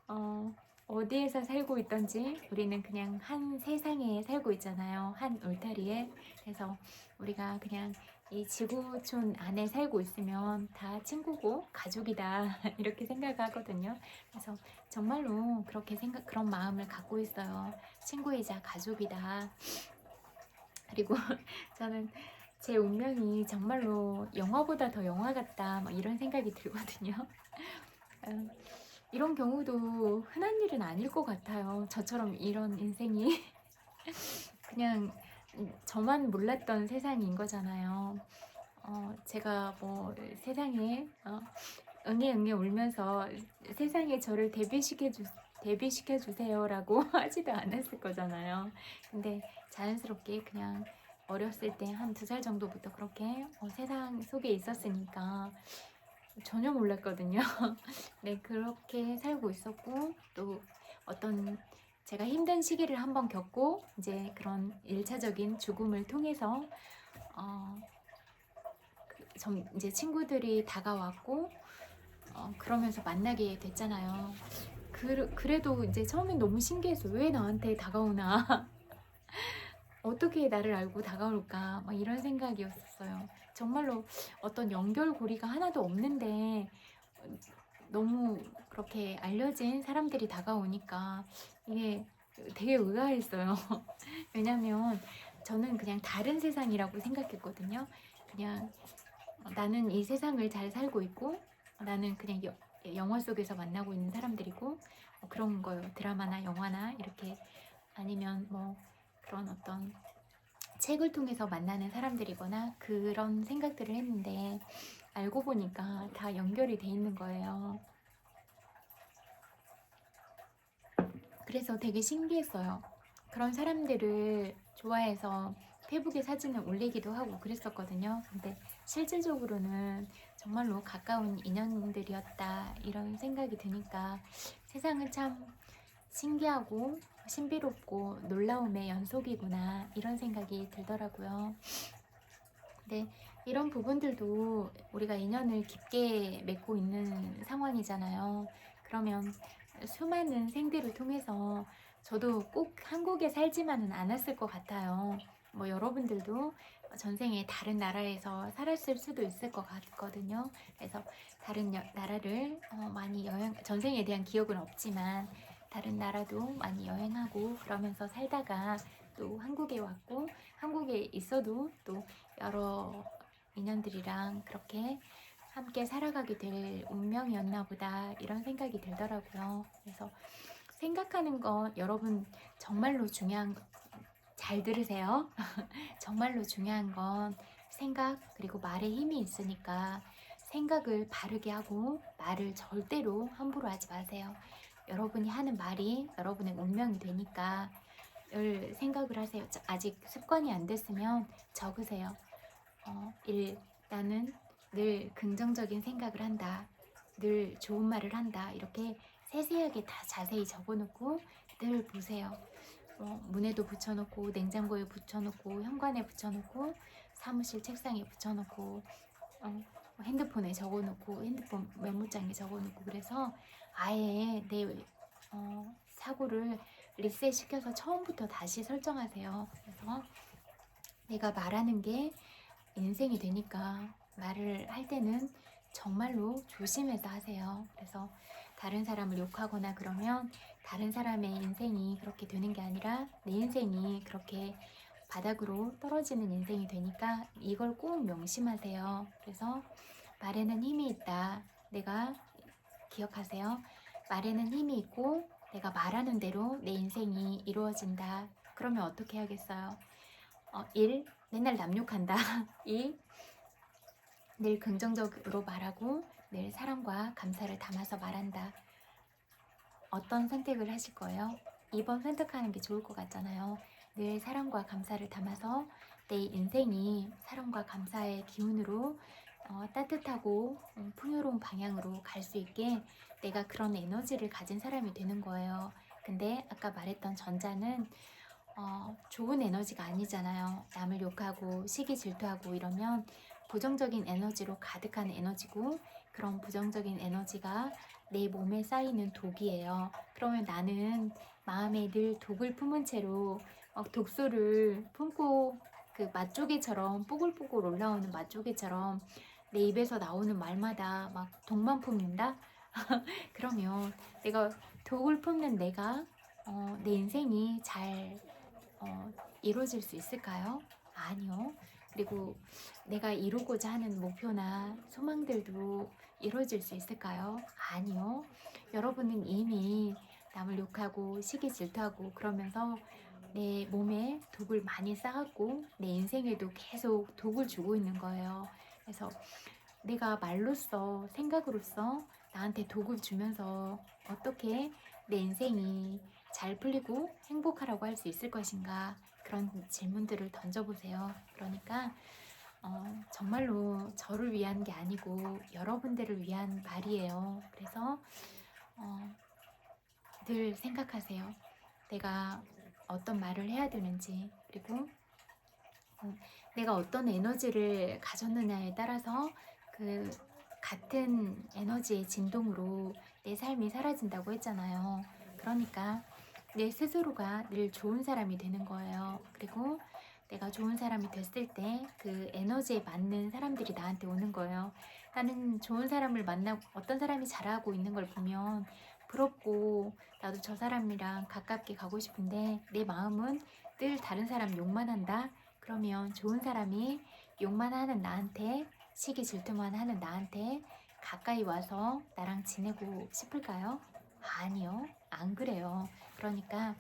어, 어디에서 살고 있던지 우리는 그냥 한 세상에 살고 있잖아요. 한 울타리에. 그래서 우리가 그냥 이 지구촌 안에 살고 있으면 다 친구고 가족이다 이렇게 생각하거든요. 그래서 정말로 그렇게 그런 마음을 갖고 있어요. 친구이자 가족이다. 그리고 저는 제 운명이 정말로 영화보다 더 영화 같다 막 이런 생각이 들거든요. 음, 이런 경우도 흔한 일은 아닐 것 같아요. 저처럼 이런 인생이 그냥 저만 몰랐던 세상인 거잖아요. 제가 뭐 세상에 응애 응애 울면서 세상에 저를 데뷔시켜 주세요라고 하지도 않았을 거잖아요. 근데 자연스럽게 그냥 어렸을 때 한 2살 정도부터 그렇게 세상 속에 있었으니까 전혀 몰랐거든요. 네, 그렇게 살고 있었고 또 어떤 제가 힘든 시기를 한번 겪고 이제 그런 1차적인 죽음을 통해서 어, 이제 친구들이 다가왔고 그러면서 만나게 됐잖아요. 그래도 이제 처음엔 너무 신기했어요. 왜 나한테 다가오나? 어떻게 나를 알고 다가올까? 막 이런 생각이었어요. 정말로 어떤 연결고리가 하나도 없는데 너무 그렇게 알려진 사람들이 다가오니까 이게 되게 의아했어요. 왜냐면 저는 그냥 다른 세상이라고 생각했거든요. 그냥 나는 이 세상을 잘 살고 있고 나는 그냥 영화 속에서 만나고 있는 사람들이고 그런 거요. 드라마나 영화나 이렇게 아니면 뭐 그런 어떤 책을 통해서 만나는 사람들이거나 그런 생각들을 했는데 알고 보니까 다 연결이 돼 있는 거예요. 그래서 되게 신기했어요. 그런 사람들을 좋아해서 페북에 사진을 올리기도 하고 그랬었거든요. 근데 실질적으로는 정말로 가까운 인연들이었다 이런 생각이 드니까 세상은 참 신기하고 신비롭고 놀라움의 연속이구나 이런 생각이 들더라고요. 근데 이런 부분들도 우리가 인연을 깊게 맺고 있는 상황이잖아요. 그러면 수많은 생들을 통해서 저도 꼭 한국에 살지만은 않았을 것 같아요. 뭐 여러분들도 전생에 다른 나라에서 살았을 수도 있을 것 같거든요. 그래서 다른 나라를 많이 전생에 대한 기억은 없지만 다른 나라도 많이 여행하고 그러면서 살다가 또 한국에 왔고 한국에 있어도 또 여러 인연들이랑 그렇게 함께 살아가게 될 운명이었나 보다 이런 생각이 들더라고요. 그래서 생각하는 건 여러분 정말로 잘 들으세요. 정말로 중요한 건 생각 그리고 말에 힘이 있으니까 생각을 바르게 하고 말을 절대로 함부로 하지 마세요. 여러분이 하는 말이 여러분의 운명이 되니까 늘 생각을 하세요. 아직 습관이 안 됐으면 적으세요. 1. 나는 늘 긍정적인 생각을 한다. 늘 좋은 말을 한다. 이렇게 세세하게 다 자세히 적어놓고 늘 보세요. 문에도 붙여놓고 냉장고에 붙여놓고 현관에 붙여놓고 사무실 책상에 붙여놓고 핸드폰에 적어놓고 핸드폰 메모장에 적어놓고 그래서 아예 내 사고를 리셋시켜서 처음부터 다시 설정하세요. 그래서 내가 말하는 게 인생이 되니까 말을 할 때는 정말로 조심해서 하세요. 그래서 다른 사람을 욕하거나 그러면 다른 사람의 인생이 그렇게 되는 게 아니라 내 인생이 그렇게 바닥으로 떨어지는 인생이 되니까 이걸 꼭 명심하세요. 그래서 말에는 힘이 있다. 내가 기억하세요. 말에는 힘이 있고 내가 말하는 대로 내 인생이 이루어진다. 그러면 어떻게 하겠어요? 1. 맨날 남욕한다. 2. 늘 긍정적으로 말하고 늘 사랑과 감사를 담아서 말한다. 어떤 선택을 하실 거예요? 2번 선택하는 게 좋을 것 같잖아요. 늘 사랑과 감사를 담아서 내 인생이 사랑과 감사의 기운으로 따뜻하고 풍요로운 방향으로 갈 수 있게 내가 그런 에너지를 가진 사람이 되는 거예요. 근데 아까 말했던 전자는 좋은 에너지가 아니잖아요. 남을 욕하고 시기 질투하고 이러면 부정적인 에너지로 가득한 에너지고, 그런 부정적인 에너지가 내 몸에 쌓이는 독이에요. 그러면 나는 마음에 늘 독을 품은 채로 독소를 품고, 그 맛조개처럼 뽀글뽀글 올라오는 맛조개처럼 내 입에서 나오는 말마다 막 독만 품는다? 그러면 내가 독을 품는 내 인생이 잘 이루어질 수 있을까요? 아니요. 그리고 내가 이루고자 하는 목표나 소망들도 이루어질 수 있을까요? 아니요. 여러분은 이미 남을 욕하고 시기 질투하고 그러면서 내 몸에 독을 많이 쌓았고 내 인생에도 계속 독을 주고 있는 거예요. 그래서 내가 말로써, 생각으로써 나한테 독을 주면서 어떻게 내 인생이 잘 풀리고 행복하라고 할 수 있을 것인가, 그런 질문들을 던져보세요. 그러니까 정말로 저를 위한 게 아니고 여러분들을 위한 말이에요. 그래서 늘 생각하세요. 내가 어떤 말을 해야 되는지, 그리고 내가 어떤 에너지를 가졌느냐에 따라서 그 같은 에너지의 진동으로 내 삶이 사라진다고 했잖아요. 그러니까 내 스스로가 늘 좋은 사람이 되는 거예요. 그리고 내가 좋은 사람이 됐을 때 그 에너지에 맞는 사람들이 나한테 오는 거예요. 나는 좋은 사람을 만나고 어떤 사람이 잘하고 있는 걸 보면 부럽고 나도 저 사람이랑 가깝게 가고 싶은데 내 마음은 늘 다른 사람 욕만 한다? 그러면 좋은 사람이 욕만 하는 나한테, 시기 질투만 하는 나한테 가까이 와서 나랑 지내고 싶을까요? 아니요, 안 그래요. 그러니까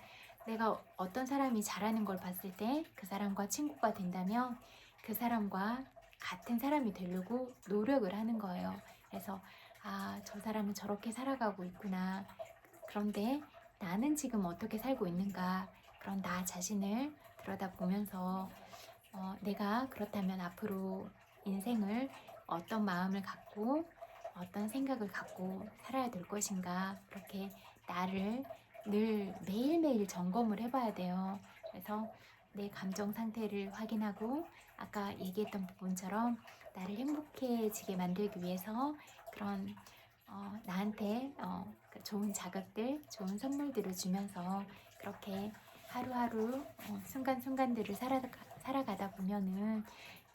내가 어떤 사람이 잘하는 걸 봤을 때 그 사람과 친구가 된다면 그 사람과 같은 사람이 되려고 노력을 하는 거예요. 그래서 저 사람은 저렇게 살아가고 있구나. 그런데 나는 지금 어떻게 살고 있는가? 그런 나 자신을 들여다보면서 내가 그렇다면 앞으로 인생을 어떤 마음을 갖고 어떤 생각을 갖고 살아야 될 것인가, 그렇게 나를 늘 매일매일 점검을 해봐야 돼요. 그래서 내 감정 상태를 확인하고 아까 얘기했던 부분처럼 나를 행복해지게 만들기 위해서 그런 나한테 좋은 자극들, 좋은 선물들을 주면서 그렇게 하루하루 순간순간들을 살아가다 보면은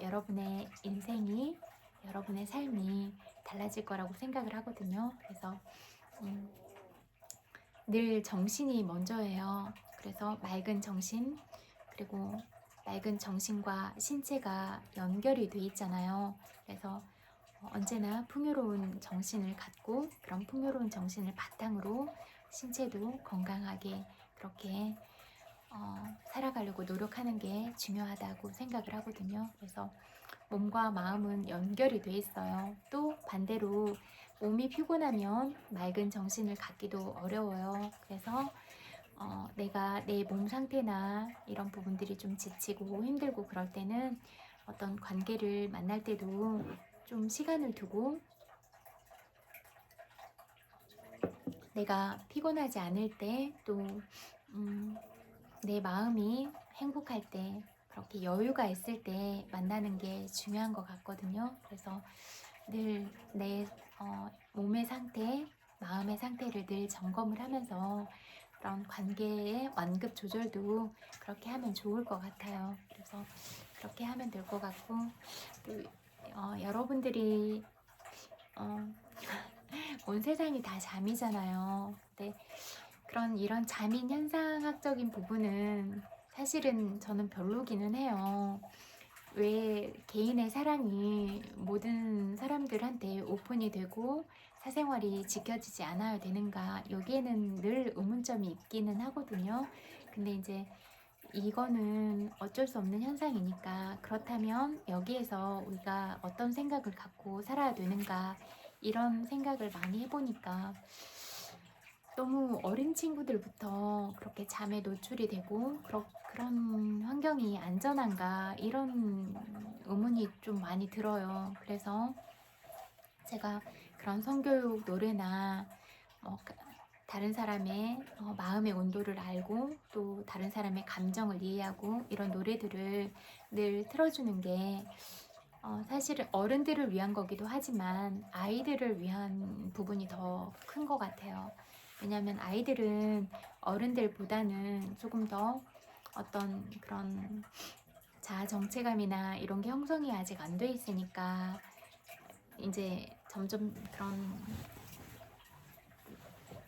여러분의 인생이, 여러분의 삶이 달라질 거라고 생각을 하거든요. 그래서 늘 정신이 먼저예요. 그래서 맑은 정신, 그리고 맑은 정신과 신체가 연결이 돼 있잖아요. 그래서 언제나 풍요로운 정신을 갖고 그런 풍요로운 정신을 바탕으로 신체도 건강하게 그렇게 살아가려고 노력하는 게 중요하다고 생각을 하거든요. 그래서 몸과 마음은 연결이 돼 있어요. 또 반대로 몸이 피곤하면 맑은 정신을 갖기도 어려워요. 그래서 내가 내 몸 상태나 이런 부분들이 좀 지치고 힘들고 그럴 때는 어떤 관계를 만날 때도 좀 시간을 두고 내가 피곤하지 않을 때, 또 내 마음이 행복할 때, 그렇게 여유가 있을 때 만나는 게 중요한 것 같거든요. 그래서 늘 내 몸의 상태, 마음의 상태를 늘 점검을 하면서 그런 관계의 완급 조절도 그렇게 하면 좋을 것 같아요. 그래서 그렇게 하면 될 것 같고, 또 여러분들이 온 세상이 다 잠이잖아요. 근데 이런 잠인 현상학적인 부분은 사실은 저는 별로기는 해요. 왜 개인의 사랑이 모든 사람들한테 오픈이 되고 사생활이 지켜지지 않아야 되는가, 여기에는 늘 의문점이 있기는 하거든요. 근데 이제 이거는 어쩔 수 없는 현상이니까, 그렇다면 여기에서 우리가 어떤 생각을 갖고 살아야 되는가, 이런 생각을 많이 해보니까 너무 어린 친구들부터 그렇게 잠에 노출이 되고 그런 환경이 안전한가 이런 의문이 좀 많이 들어요. 그래서 제가 그런 성교육 노래나 다른 사람의 마음의 온도를 알고 또 다른 사람의 감정을 이해하고 이런 노래들을 늘 틀어주는 게 사실은 어른들을 위한 거기도 하지만 아이들을 위한 부분이 더 큰 것 같아요. 왜냐하면 아이들은 어른들보다는 조금 더 어떤 그런 자아 정체감이나 이런 게 형성이 아직 안 돼 있으니까 이제 점점 그런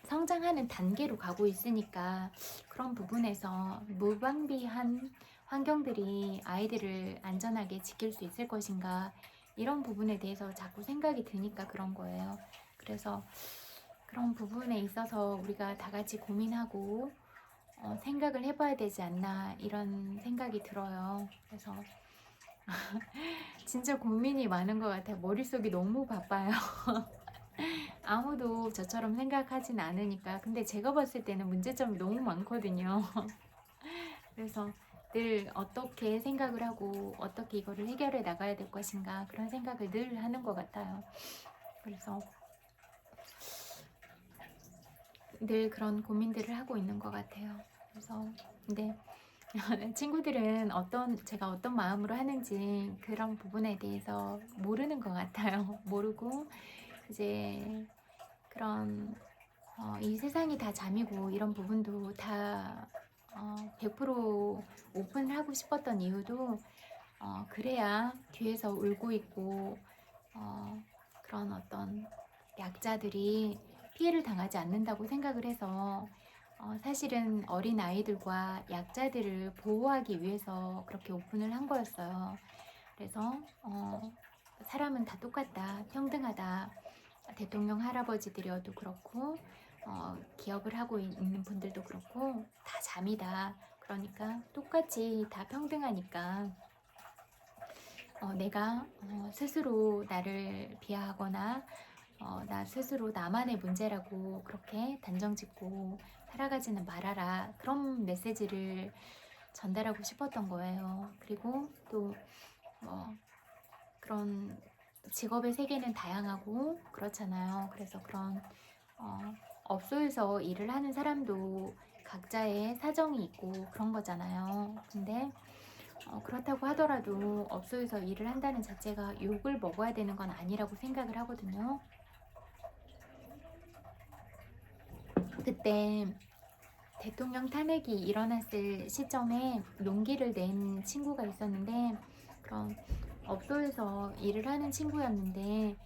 성장하는 단계로 가고 있으니까 그런 부분에서 무방비한 환경들이 아이들을 안전하게 지킬 수 있을 것인가 이런 부분에 대해서 자꾸 생각이 드니까 그런 거예요. 그래서 그런 부분에 있어서 우리가 다 같이 고민하고 생각을 해봐야 되지 않나 이런 생각이 들어요. 그래서 진짜 고민이 많은 것 같아요. 머릿속이 너무 바빠요. 아무도 저처럼 생각하진 않으니까. 근데 제가 봤을 때는 문제점이 너무 많거든요. 그래서 늘 어떻게 생각을 하고 어떻게 이거를 해결해 나가야 될 것인가 그런 생각을 늘 하는 것 같아요. 그래서 늘 그런 고민들을 하고 있는 것 같아요. 그래서 근데 친구들은 제가 어떤 마음으로 하는지 그런 부분에 대해서 모르는 것 같아요. 모르고 이제 그런 이 세상이 다 잠이고 이런 부분도 다 100% 오픈을 하고 싶었던 이유도 그래야 뒤에서 울고 있고 그런 어떤 약자들이 피해를 당하지 않는다고 생각을 해서 사실은 어린 아이들과 약자들을 보호하기 위해서 그렇게 오픈을 한 거였어요. 그래서 사람은 다 똑같다, 평등하다. 대통령 할아버지들이어도 그렇고 기업을 하고 있는 분들도 그렇고 다 잠이다. 그러니까 똑같이 다 평등하니까 내가 스스로 나를 비하하거나 나 스스로 나만의 문제라고 그렇게 단정짓고 살아가지는 말아라. 그런 메시지를 전달하고 싶었던 거예요. 그리고 또 그런 직업의 세계는 다양하고 그렇잖아요. 그래서 그런 업소에서 일을 하는 사람도 각자의 사정이 있고 그런 거잖아요. 근데 그렇다고 하더라도 업소에서 일을 한다는 자체가 욕을 먹어야 되는 건 아니라고 생각을 하거든요. 그때 대통령 탄핵이 일어났을 시점에 용기를 낸 친구가 있었는데 그런 업소에서 일을 하는 친구였는데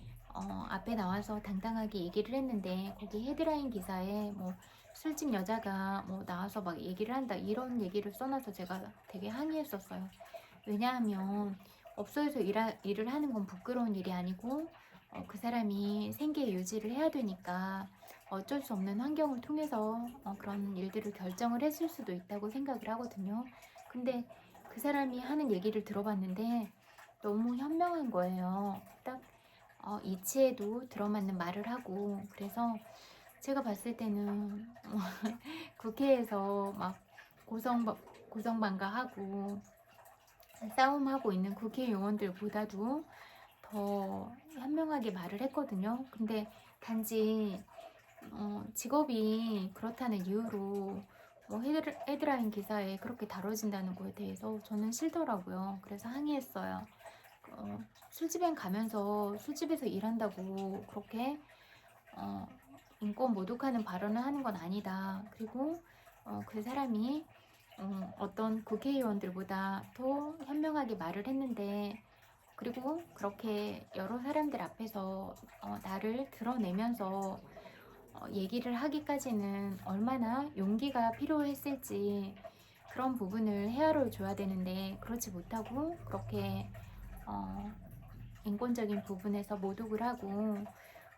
앞에 나와서 당당하게 얘기를 했는데 거기 헤드라인 기사에 뭐 술집 여자가 뭐 나와서 막 얘기를 한다 이런 얘기를 써놔서 제가 되게 항의했었어요. 왜냐하면 업소에서 일을 하는 건 부끄러운 일이 아니고 그 사람이 생계 유지를 해야 되니까 어쩔 수 없는 환경을 통해서 그런 일들을 결정을 했을 수도 있다고 생각을 하거든요. 근데 그 사람이 하는 얘기를 들어봤는데 너무 현명한 거예요. 딱 이치에도 들어맞는 말을 하고 그래서 제가 봤을 때는 국회에서 막 고성방가하고 싸움하고 있는 국회의원들보다도 더 현명하게 말을 했거든요. 근데 단지 직업이 그렇다는 이유로 뭐 헤드라인 기사에 그렇게 다뤄진다는 거에 대해서 저는 싫더라고요. 그래서 항의했어요. 술집에 가면서 술집에서 일한다고 그렇게 인권 모독하는 발언을 하는 건 아니다. 그리고 그 사람이 어떤 국회의원들보다 더 현명하게 말을 했는데 그리고 그렇게 여러 사람들 앞에서 나를 드러내면서 얘기를 하기까지는 얼마나 용기가 필요했을지 그런 부분을 헤아려 줘야 되는데 그렇지 못하고 그렇게 인권적인 부분에서 모독을 하고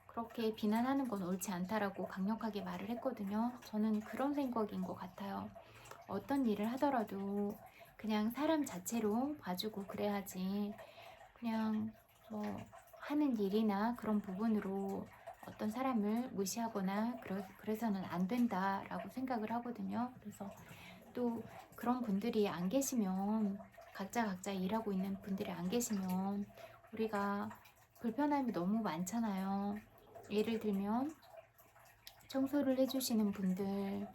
그렇게 비난하는 건 옳지 않다라고 강력하게 말을 했거든요. 저는 그런 생각인 것 같아요. 어떤 일을 하더라도 그냥 사람 자체로 봐주고 그래야지 그냥 뭐 하는 일이나 그런 부분으로 어떤 사람을 무시하거나 그래서는 안 된다라고 생각을 하거든요. 그래서 또 그런 분들이 안 계시면, 각자 일하고 있는 분들이 안 계시면 우리가 불편함이 너무 많잖아요. 예를 들면 청소를 해주시는 분들,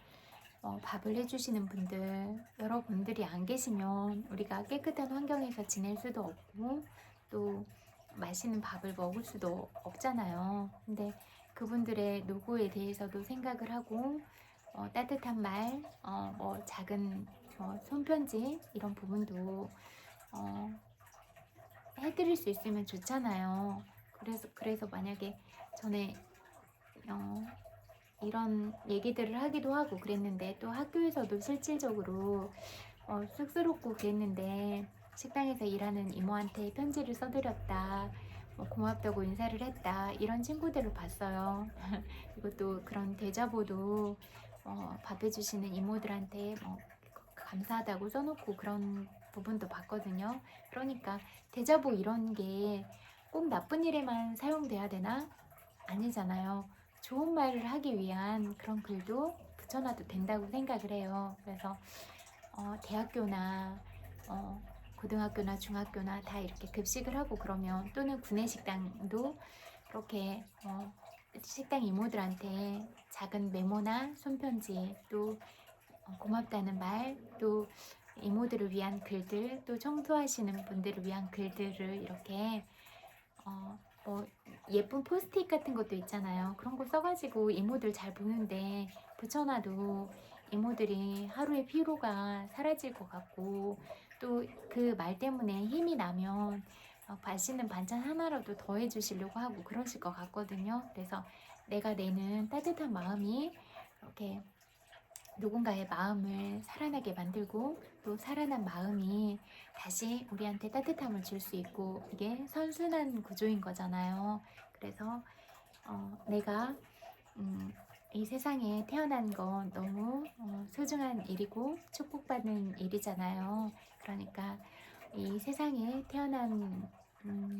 밥을 해주시는 분들, 여러분들이 안 계시면 우리가 깨끗한 환경에서 지낼 수도 없고 또 맛있는 밥을 먹을 수도 없잖아요. 근데 그분들의 노고에 대해서도 생각을 하고 따뜻한 말, 뭐 작은 손편지 이런 부분도 어, 해드릴 수 있으면 좋잖아요. 그래서 만약에 전에 어, 이런 얘기들을 하기도 하고 그랬는데, 또 학교에서도 실질적으로 쑥스럽고 그랬는데, 식당에서 일하는 이모한테 편지를 써드렸다, 고맙다고 인사를 했다, 이런 친구들을 봤어요. 그리고 또 그런 대자보도 밥 해주시는 이모들한테 감사하다고 써놓고 그런 부분도 봤거든요. 그러니까 대자보 이런 게 꼭 나쁜 일에만 사용돼야 되나? 아니잖아요. 좋은 말을 하기 위한 그런 글도 붙여놔도 된다고 생각을 해요. 그래서 대학교나 고등학교나 중학교나 다 이렇게 급식을 하고 그러면, 또는 구내식당도 그렇게 식당 이모들한테 작은 메모나 손편지, 또 고맙다는 말, 또 이모들을 위한 글들, 또 청소하시는 분들을 위한 글들을 이렇게 뭐 예쁜 포스트잇 같은 것도 있잖아요. 그런 거 써가지고 이모들 잘 보는데 붙여놔도 이모들이 하루의 피로가 사라질 것 같고, 또 그 말 때문에 힘이 나면 맛있는 반찬 하나라도 더 해주시려고 하고 그러실 것 같거든요. 그래서 내가 내는 따뜻한 마음이 이렇게 누군가의 마음을 살아나게 만들고, 또 살아난 마음이 다시 우리한테 따뜻함을 줄 수 있고, 이게 선순환 구조인 거잖아요. 그래서 내가 이 세상에 태어난 건 너무 소중한 일이고 축복받는 일이잖아요. 그러니까 이 세상에 태어난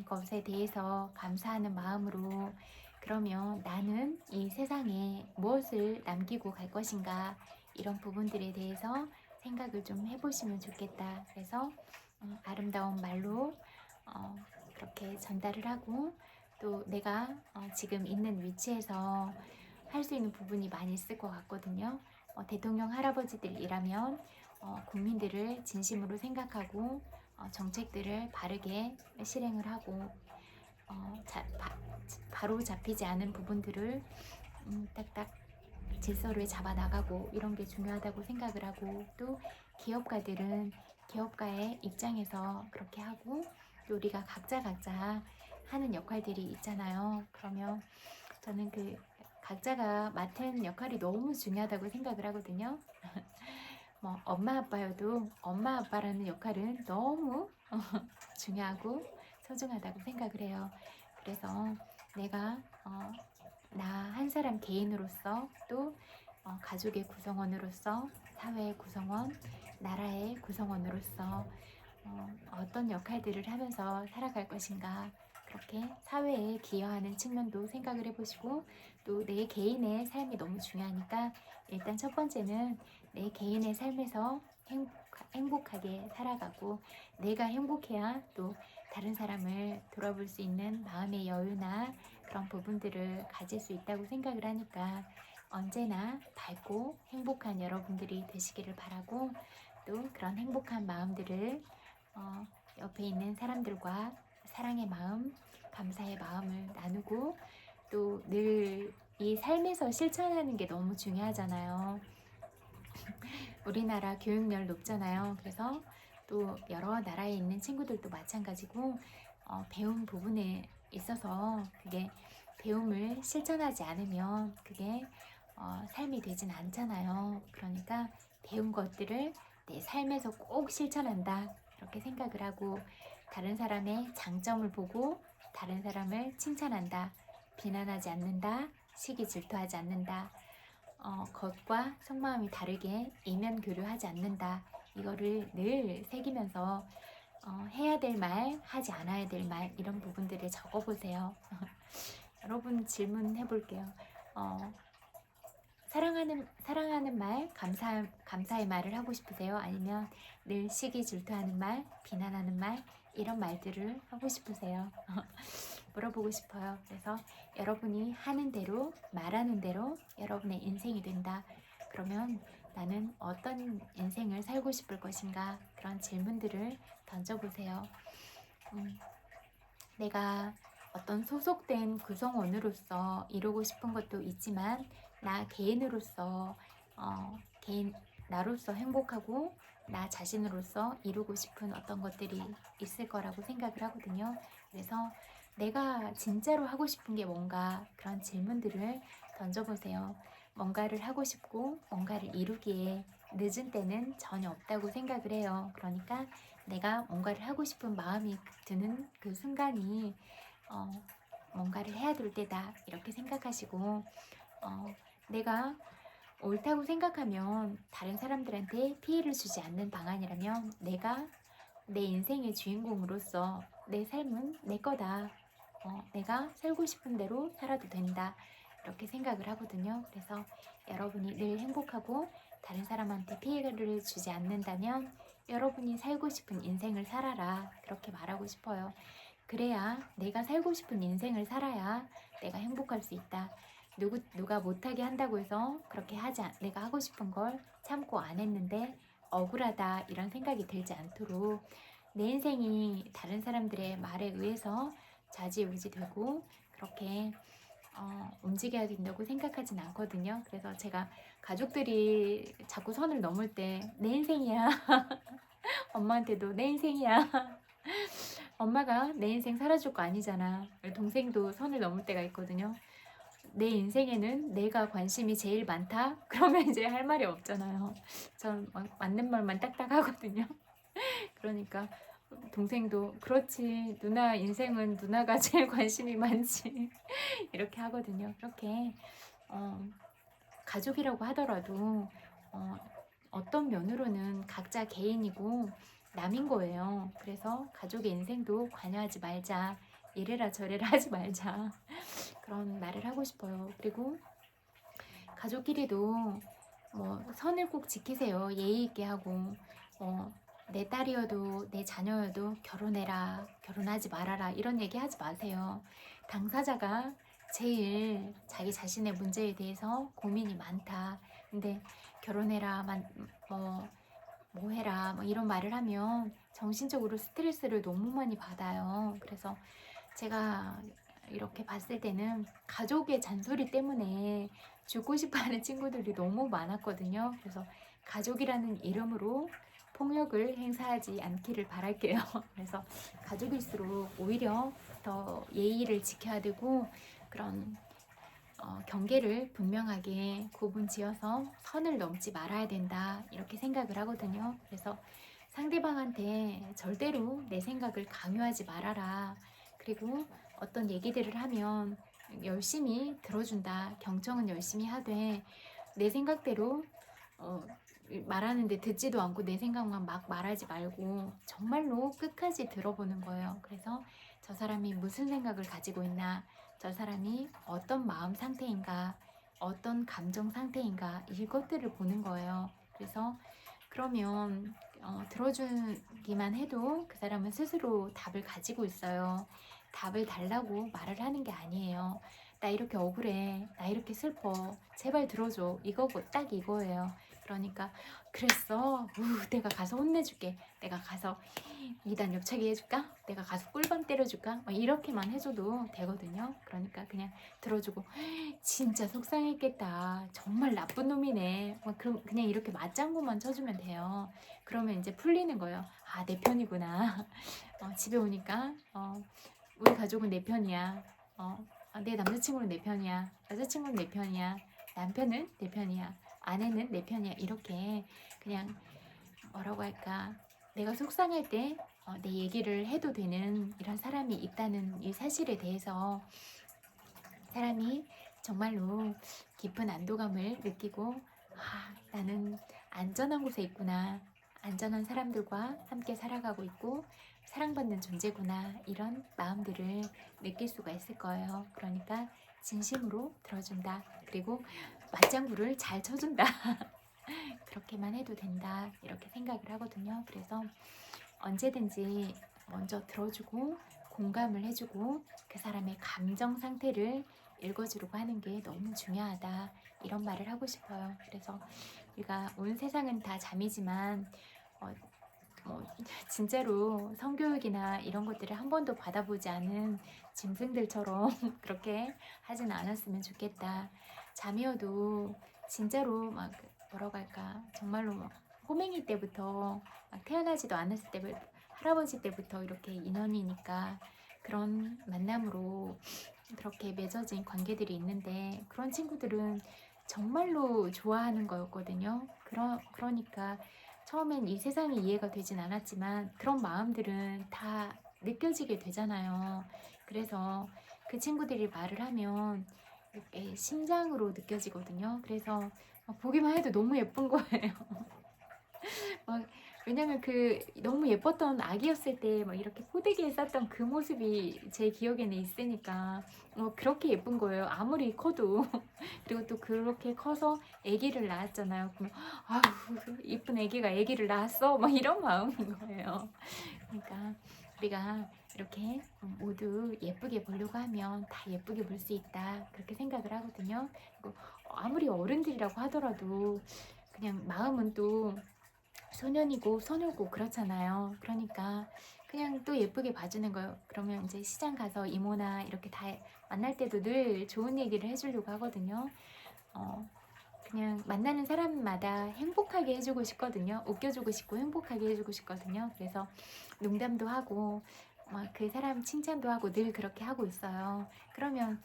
것에 대해서 감사하는 마음으로, 그러면 나는 이 세상에 무엇을 남기고 갈 것인가, 이런 부분들에 대해서 생각을 좀 해보시면 좋겠다. 그래서 아름다운 말로 그렇게 전달을 하고, 또 내가 지금 있는 위치에서 할 수 있는 부분이 많이 있을 것 같거든요. 대통령 할아버지들이라면 국민들을 진심으로 생각하고 정책들을 바르게 실행을 하고, 바로 잡히지 않은 부분들을 딱딱 질서를 잡아 나가고, 이런 게 중요하다고 생각을 하고, 또 기업가들은 기업가의 입장에서 그렇게 하고, 또 우리가 각자 하는 역할들이 있잖아요. 그러면 저는 그 각자가 맡은 역할이 너무 중요하다고 생각을 하거든요. 뭐 엄마 아빠여도 엄마 아빠라는 역할은 너무 중요하고 소중하다고 생각을 해요. 그래서 내가 나 한 사람 개인으로서, 또 가족의 구성원으로서, 사회의 구성원, 나라의 구성원으로서 어떤 역할들을 하면서 살아갈 것인가, 그렇게 사회에 기여하는 측면도 생각을 해보시고, 또 내 개인의 삶이 너무 중요하니까 일단 첫 번째는 내 개인의 삶에서 행복하게 살아가고, 내가 행복해야 또 다른 사람을 돌아볼 수 있는 마음의 여유나 그런 부분들을 가질 수 있다고 생각을 하니까, 언제나 밝고 행복한 여러분들이 되시기를 바라고, 또 그런 행복한 마음들을 옆에 있는 사람들과 사랑의 마음, 감사의 마음을 나누고, 또 늘 이 삶에서 실천하는 게 너무 중요하잖아요. 우리나라 교육열 높잖아요. 그래서 또 여러 나라에 있는 친구들도 마찬가지고, 배운 부분에 있어서 그게 배움을 실천하지 않으면 그게 삶이 되진 않잖아요. 그러니까 배운 것들을 내 삶에서 꼭 실천한다, 이렇게 생각을 하고, 다른 사람의 장점을 보고 다른 사람을 칭찬한다, 비난하지 않는다, 시기 질투하지 않는다, 겉과 속마음이 다르게 이면 교류하지 않는다, 이거를 늘 새기면서 해야 될 말, 하지 않아야 될 말, 이런 부분들을 적어보세요. 여러분 질문해 볼게요. 어, 사랑하는 말, 감사의 말을 하고 싶으세요? 아니면 늘 시기 질투하는 말, 비난하는 말, 이런 말들을 하고 싶으세요? 물어보고 싶어요. 그래서 여러분이 하는 대로, 말하는 대로 여러분의 인생이 된다. 그러면 나는 어떤 인생을 살고 싶을 것인가? 그런 질문들을 던져보세요. 내가 어떤 소속된 구성원으로서 이루고 싶은 것도 있지만 나 개인으로서 나로서 행복하고 나 자신으로서 이루고 싶은 어떤 것들이 있을 거라고 생각을 하거든요. 그래서 내가 진짜로 하고 싶은 게 뭔가, 그런 질문들을 던져보세요. 뭔가를 하고 싶고 뭔가를 이루기에 늦은 때는 전혀 없다고 생각을 해요. 그러니까 내가 뭔가를 하고 싶은 마음이 드는 그 순간이 뭔가를 해야 될 때다, 이렇게 생각하시고, 내가 옳다고 생각하면 다른 사람들한테 피해를 주지 않는 방안이라면 내가 내 인생의 주인공으로서 내 삶은 내 거다. 내가 살고 싶은 대로 살아도 된다. 이렇게 생각을 하거든요. 그래서 여러분이 늘 행복하고 다른 사람한테 피해를 주지 않는다면 여러분이 살고 싶은 인생을 살아라. 그렇게 말하고 싶어요. 그래야 내가 살고 싶은 인생을 살아야 내가 행복할 수 있다. 누가 못하게 한다고 해서 그렇게 내가 하고 싶은 걸 참고 안 했는데 억울하다, 이런 생각이 들지 않도록 내 인생이 다른 사람들의 말에 의해서 좌지우지 되고 그렇게 움직여야 된다고 생각하진 않거든요. 그래서 제가 가족들이 자꾸 선을 넘을 때 내 인생이야. 엄마한테도 내 인생이야. 엄마가 내 인생 살아줄 거 아니잖아. 동생도 선을 넘을 때가 있거든요. 내 인생에는 내가 관심이 제일 많다? 그러면 이제 할 말이 없잖아요. 전 맞는 말만 딱딱 하거든요. 그러니까 동생도 그렇지, 누나 인생은 누나가 제일 관심이 많지. 이렇게 하거든요. 그렇게 가족이라고 하더라도 어떤 면으로는 각자 개인이고 남인 거예요. 그래서 가족의 인생도 관여하지 말자. 이래라 저래라 하지 말자. 그런 말을 하고 싶어요. 그리고 가족끼리도 선을 꼭 지키세요. 예의 있게 하고 내 딸이어도 내 자녀여도 결혼해라, 결혼하지 말아라, 이런 얘기 하지 마세요. 당사자가 제일 자기 자신의 문제에 대해서 고민이 많다. 근데 결혼해라, 뭐 해라, 이런 말을 하면 정신적으로 스트레스를 너무 많이 받아요. 그래서 제가 이렇게 봤을 때는 가족의 잔소리 때문에 죽고 싶어하는 친구들이 너무 많았거든요. 그래서 가족이라는 이름으로 폭력을 행사하지 않기를 바랄게요. 그래서 가족일수록 오히려 더 예의를 지켜야 되고 그런 경계를 분명하게 구분지어서 선을 넘지 말아야 된다, 이렇게 생각을 하거든요. 그래서 상대방한테 절대로 내 생각을 강요하지 말아라. 그리고 어떤 얘기들을 하면 열심히 들어준다. 경청은 열심히 하되 내 생각대로 말하는데 듣지도 않고 내 생각만 막 말하지 말고 정말로 끝까지 들어보는 거예요. 그래서 저 사람이 무슨 생각을 가지고 있나, 저 사람이 어떤 마음 상태인가, 어떤 감정 상태인가, 이것들을 보는 거예요. 그래서 그러면 들어주기만 해도 그 사람은 스스로 답을 가지고 있어요. 답을 달라고 말을 하는 게 아니에요. 나 이렇게 억울해, 나 이렇게 슬퍼, 제발 들어줘, 이거고 딱 이거예요. 그러니까 그랬어, 내가 가서 혼내줄게, 내가 가서 2단 옆차기 해줄까, 내가 가서 꿀밤 때려줄까, 이렇게만 해줘도 되거든요. 그러니까 그냥 들어주고 진짜 속상했겠다, 정말 나쁜 놈이네, 그럼 그냥 이렇게 맞장구만 쳐주면 돼요. 그러면 이제 풀리는 거예요. 아, 내 편이구나. 집에 오니까 우리 가족은 내 편이야. 내 남자친구는 내 편이야. 여자친구는 내 편이야. 남편은 내 편이야. 아내는 내 편이야. 이렇게 그냥 뭐라고 할까, 내가 속상할 때 내 얘기를 해도 되는 이런 사람이 있다는 이 사실에 대해서 사람이 정말로 깊은 안도감을 느끼고, 나는 안전한 곳에 있구나, 안전한 사람들과 함께 살아가고 있고 사랑받는 존재구나 이런 마음들을 느낄 수가 있을 거예요. 그러니까 진심으로 들어준다. 그리고 맞장구를 잘 쳐준다. 그렇게만 해도 된다. 이렇게 생각을 하거든요. 그래서 언제든지 먼저 들어주고 공감을 해주고 그 사람의 감정 상태를 읽어주려고 하는 게 너무 중요하다. 이런 말을 하고 싶어요. 그래서 우리가 온 세상은 다 잠이지만 뭐 진짜로 성교육이나 이런 것들을 한 번도 받아보지 않은 짐승들처럼 그렇게 하진 않았으면 좋겠다. 잠이어도 진짜로 막 뭐라고 할까 정말로 막 호맹이 때부터 막 태어나지도 않았을 때 할아버지 때부터 이렇게 인연이니까 그런 만남으로 그렇게 맺어진 관계들이 있는데 그런 친구들은 정말로 좋아하는 거였거든요. 그러니까 처음엔 이 세상이 이해가 되진 않았지만 그런 마음들은 다 느껴지게 되잖아요. 그래서 그 친구들이 말을 하면 이렇게 심장으로 느껴지거든요. 그래서 보기만 해도 너무 예쁜 거예요. 막 왜냐면 그 너무 예뻤던 아기였을 때 막 이렇게 포대기에 쌌던 그 모습이 제 기억에는 있으니까 그렇게 예쁜 거예요. 아무리 커도. 그리고 또 그렇게 커서 아기를 낳았잖아요. 그러면 아유 이쁜 아기가 아기를 낳았어 막 이런 마음인 거예요. 그러니까 우리가 이렇게 모두 예쁘게 보려고 하면 다 예쁘게 볼 수 있다 그렇게 생각을 하거든요. 그리고 아무리 어른들이라고 하더라도 그냥 마음은 또 소년이고 소녀고 그렇잖아요. 그러니까 그냥 또 예쁘게 봐주는 거예요. 그러면 이제 시장 가서 이모나 이렇게 다 만날 때도 늘 좋은 얘기를 해주려고 하거든요. 그냥 만나는 사람마다 행복하게 해주고 싶거든요. 웃겨주고 싶고 행복하게 해주고 싶거든요. 그래서 농담도 하고 막 그 사람 칭찬도 하고 늘 그렇게 하고 있어요. 그러면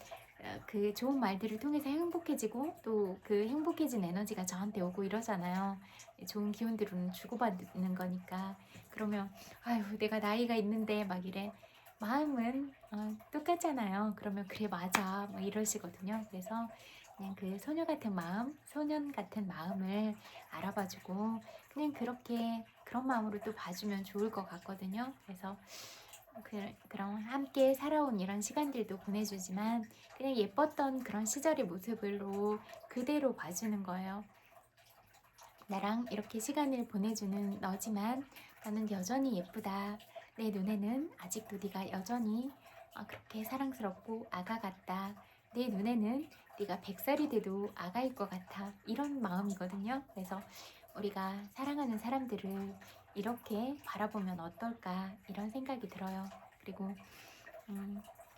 그 좋은 말들을 통해서 행복해지고 또 그 행복해진 에너지가 저한테 오고 이러잖아요. 좋은 기운들은 주고받는 거니까. 그러면 아유 내가 나이가 있는데 막 이래. 마음은 똑같잖아요. 그러면 그래 맞아 막 이러시거든요. 그래서 그냥 그 소녀 같은 마음, 소년 같은 마음을 알아봐주고 그냥 그렇게 그런 마음으로 또 봐주면 좋을 것 같거든요. 그래서 그럼 함께 살아온 이런 시간들도 보내주지만 그냥 예뻤던 그런 시절의 모습으로 그대로 봐주는 거예요. 나랑 이렇게 시간을 보내주는 너지만 나는 여전히 예쁘다. 내 눈에는 아직도 네가 여전히 그렇게 사랑스럽고 아가 같다. 내 눈에는 네가 100살이 돼도 아가일 것 같아. 이런 마음이거든요. 그래서 우리가 사랑하는 사람들을 이렇게 바라보면 어떨까 이런 생각이 들어요. 그리고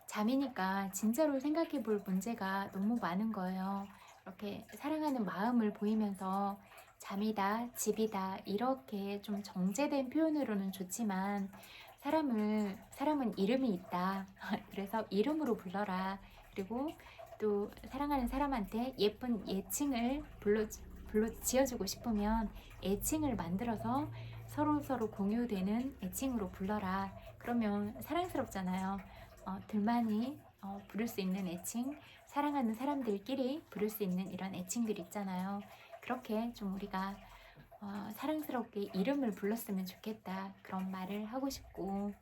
잠이니까 진짜로 생각해 볼 문제가 너무 많은 거예요. 이렇게 사랑하는 마음을 보이면서 잠이다, 집이다 이렇게 좀 정제된 표현으로는 좋지만 사람은 이름이 있다. 그래서 이름으로 불러라. 그리고 또 사랑하는 사람한테 예쁜 애칭을 불러 지어주고 싶으면 애칭을 만들어서 서로 공유되는 애칭으로 불러라. 그러면 사랑스럽잖아요. 둘만이 부를 수 있는 애칭, 사랑하는 사람들끼리 부를 수 있는 이런 애칭들 있잖아요. 그렇게 좀 우리가 사랑스럽게 이름을 불렀으면 좋겠다. 그런 말을 하고 싶고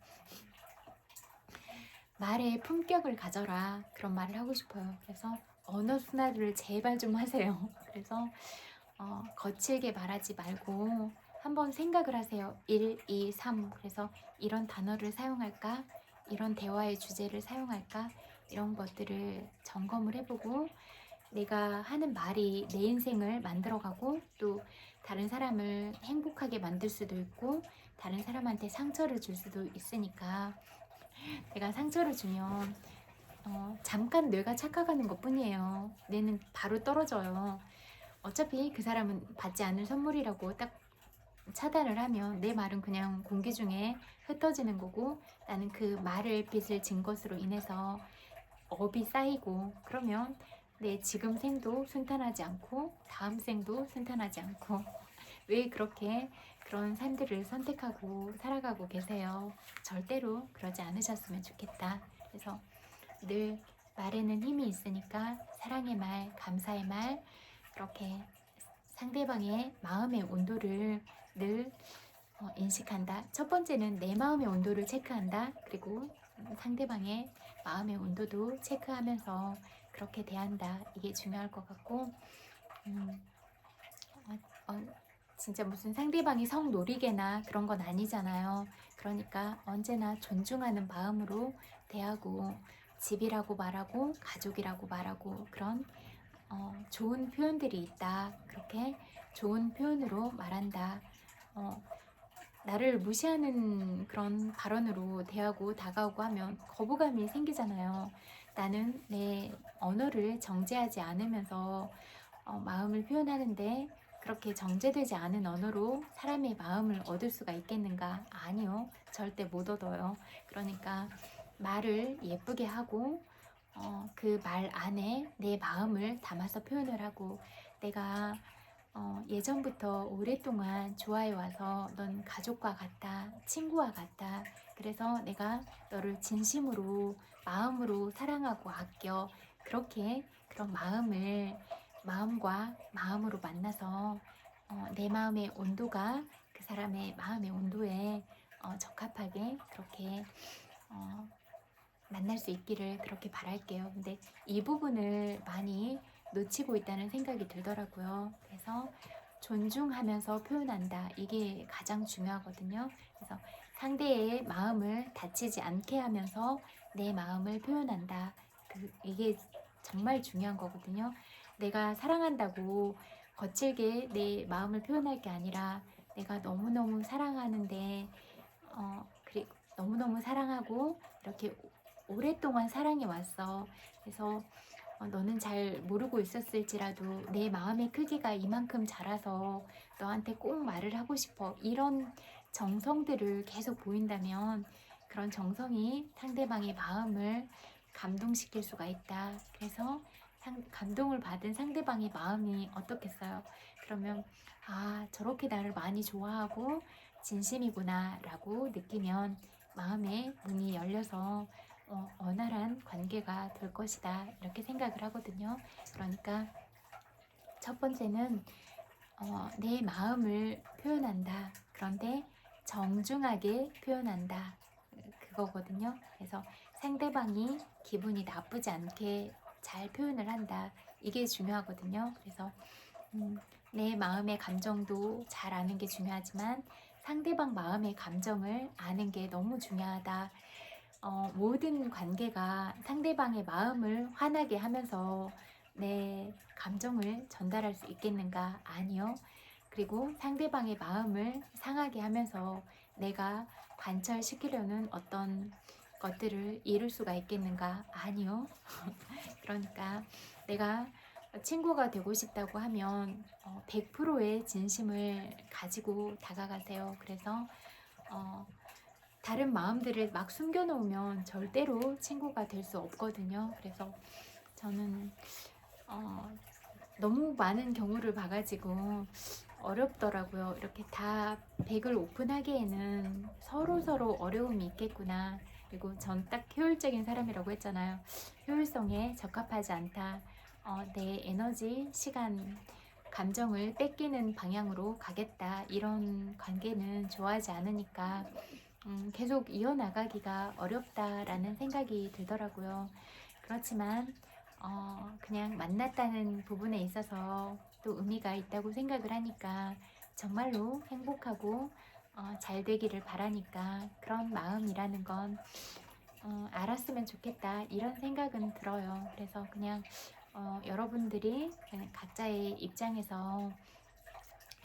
말의 품격을 가져라. 그런 말을 하고 싶어요. 그래서 언어 순환을 제발 좀 하세요. 그래서 거칠게 말하지 말고 한번 생각을 하세요. 1, 2, 3 그래서 이런 단어를 사용할까? 이런 대화의 주제를 사용할까? 이런 것들을 점검을 해보고 내가 하는 말이 내 인생을 만들어가고 또 다른 사람을 행복하게 만들 수도 있고 다른 사람한테 상처를 줄 수도 있으니까 내가 상처를 주면 잠깐 뇌가 착각하는 것 뿐이에요. 뇌는 바로 떨어져요. 어차피 그 사람은 받지 않을 선물이라고 딱 차단을 하면 내 말은 그냥 공기 중에 흩어지는 거고 나는 그 말을 빚을 진 것으로 인해서 업이 쌓이고 그러면 내 지금 생도 순탄하지 않고 다음 생도 순탄하지 않고 왜 그렇게 그런 삶들을 선택하고 살아가고 계세요? 절대로 그러지 않으셨으면 좋겠다. 그래서 늘 말에는 힘이 있으니까 사랑의 말, 감사의 말, 그렇게 상대방의 마음의 온도를 늘 인식한다. 첫 번째는 내 마음의 온도를 체크한다. 그리고 상대방의 마음의 온도도 체크하면서 그렇게 대한다. 이게 중요할 것 같고, 음, 어, 진짜 무슨 상대방이 성 노리개나 그런 건 아니잖아요. 그러니까 언제나 존중하는 마음으로 대하고, 집이라고 말하고 가족이라고 말하고 그런 좋은 표현들이 있다. 그렇게 좋은 표현으로 말한다. 어, 나를 무시하는 그런 발언으로 대하고 다가오고 하면 거부감이 생기잖아요. 나는 내 언어를 정제하지 않으면서 마음을 표현하는데 그렇게 정제되지 않은 언어로 사람의 마음을 얻을 수가 있겠는가? 아니요. 절대 못 얻어요. 그러니까 말을 예쁘게 하고 그 말 안에 내 마음을 담아서 표현을 하고 내가 예전부터 오랫동안 좋아해 와서 넌 가족과 같다, 친구와 같다. 그래서 내가 너를 진심으로 마음으로 사랑하고 아껴. 그렇게 그런 마음과 마음으로 만나서 내 마음의 온도가 그 사람의 마음의 온도에 적합하게 그렇게 어, 만날 수 있기를 그렇게 바랄게요. 근데 이 부분을 많이 놓치고 있다는 생각이 들더라고요. 그래서 존중하면서 표현한다. 이게 가장 중요하거든요. 그래서 상대의 마음을 다치지 않게 하면서 내 마음을 표현한다. 이게 정말 중요한 거거든요. 내가 사랑한다고 거칠게 내 마음을 표현할 게 아니라 내가 너무너무 사랑하는데 그리고 너무너무 사랑하고 이렇게 오랫동안 사랑해 왔어. 그래서 너는 잘 모르고 있었을지라도 내 마음의 크기가 이만큼 자라서 너한테 꼭 말을 하고 싶어. 이런 정성들을 계속 보인다면 그런 정성이 상대방의 마음을 감동시킬 수가 있다. 그래서 감동을 받은 상대방의 마음이 어떻겠어요? 그러면 저렇게 나를 많이 좋아하고 진심이구나 라고 느끼면 마음의 문이 열려서 원활한 관계가 될 것이다. 이렇게 생각을 하거든요. 그러니까 첫 번째는 내 마음을 표현한다. 그런데 정중하게 표현한다. 그거거든요. 그래서 상대방이 기분이 나쁘지 않게 잘 표현을 한다. 이게 중요하거든요. 그래서 내 마음의 감정도 잘 아는 게 중요하지만 상대방 마음의 감정을 아는 게 너무 중요하다. 모든 관계가 상대방의 마음을 화나게 하면서 내 감정을 전달할 수 있겠는가? 아니요. 그리고 상대방의 마음을 상하게 하면서 내가 관철시키려는 어떤 것들을 이룰 수가 있겠는가? 아니요. 그러니까 내가 친구가 되고 싶다고 하면 100%의 진심을 가지고 다가가세요. 그래서 다른 마음들을 막 숨겨놓으면 절대로 친구가 될 수 없거든요. 그래서 저는 너무 많은 경우를 봐가지고 어렵더라고요. 이렇게 다 100을 오픈하기에는 서로 어려움이 있겠구나. 그리고 전 딱 효율적인 사람이라고 했잖아요. 효율성에 적합하지 않다. 내 에너지, 시간, 감정을 뺏기는 방향으로 가겠다. 이런 관계는 좋아하지 않으니까 계속 이어나가기가 어렵다라는 생각이 들더라고요. 그렇지만 그냥 만났다는 부분에 있어서 또 의미가 있다고 생각을 하니까 정말로 행복하고 잘 되기를 바라니까 그런 마음이라는 건 알았으면 좋겠다 이런 생각은 들어요. 그래서 그냥 여러분들이 그냥 각자의 입장에서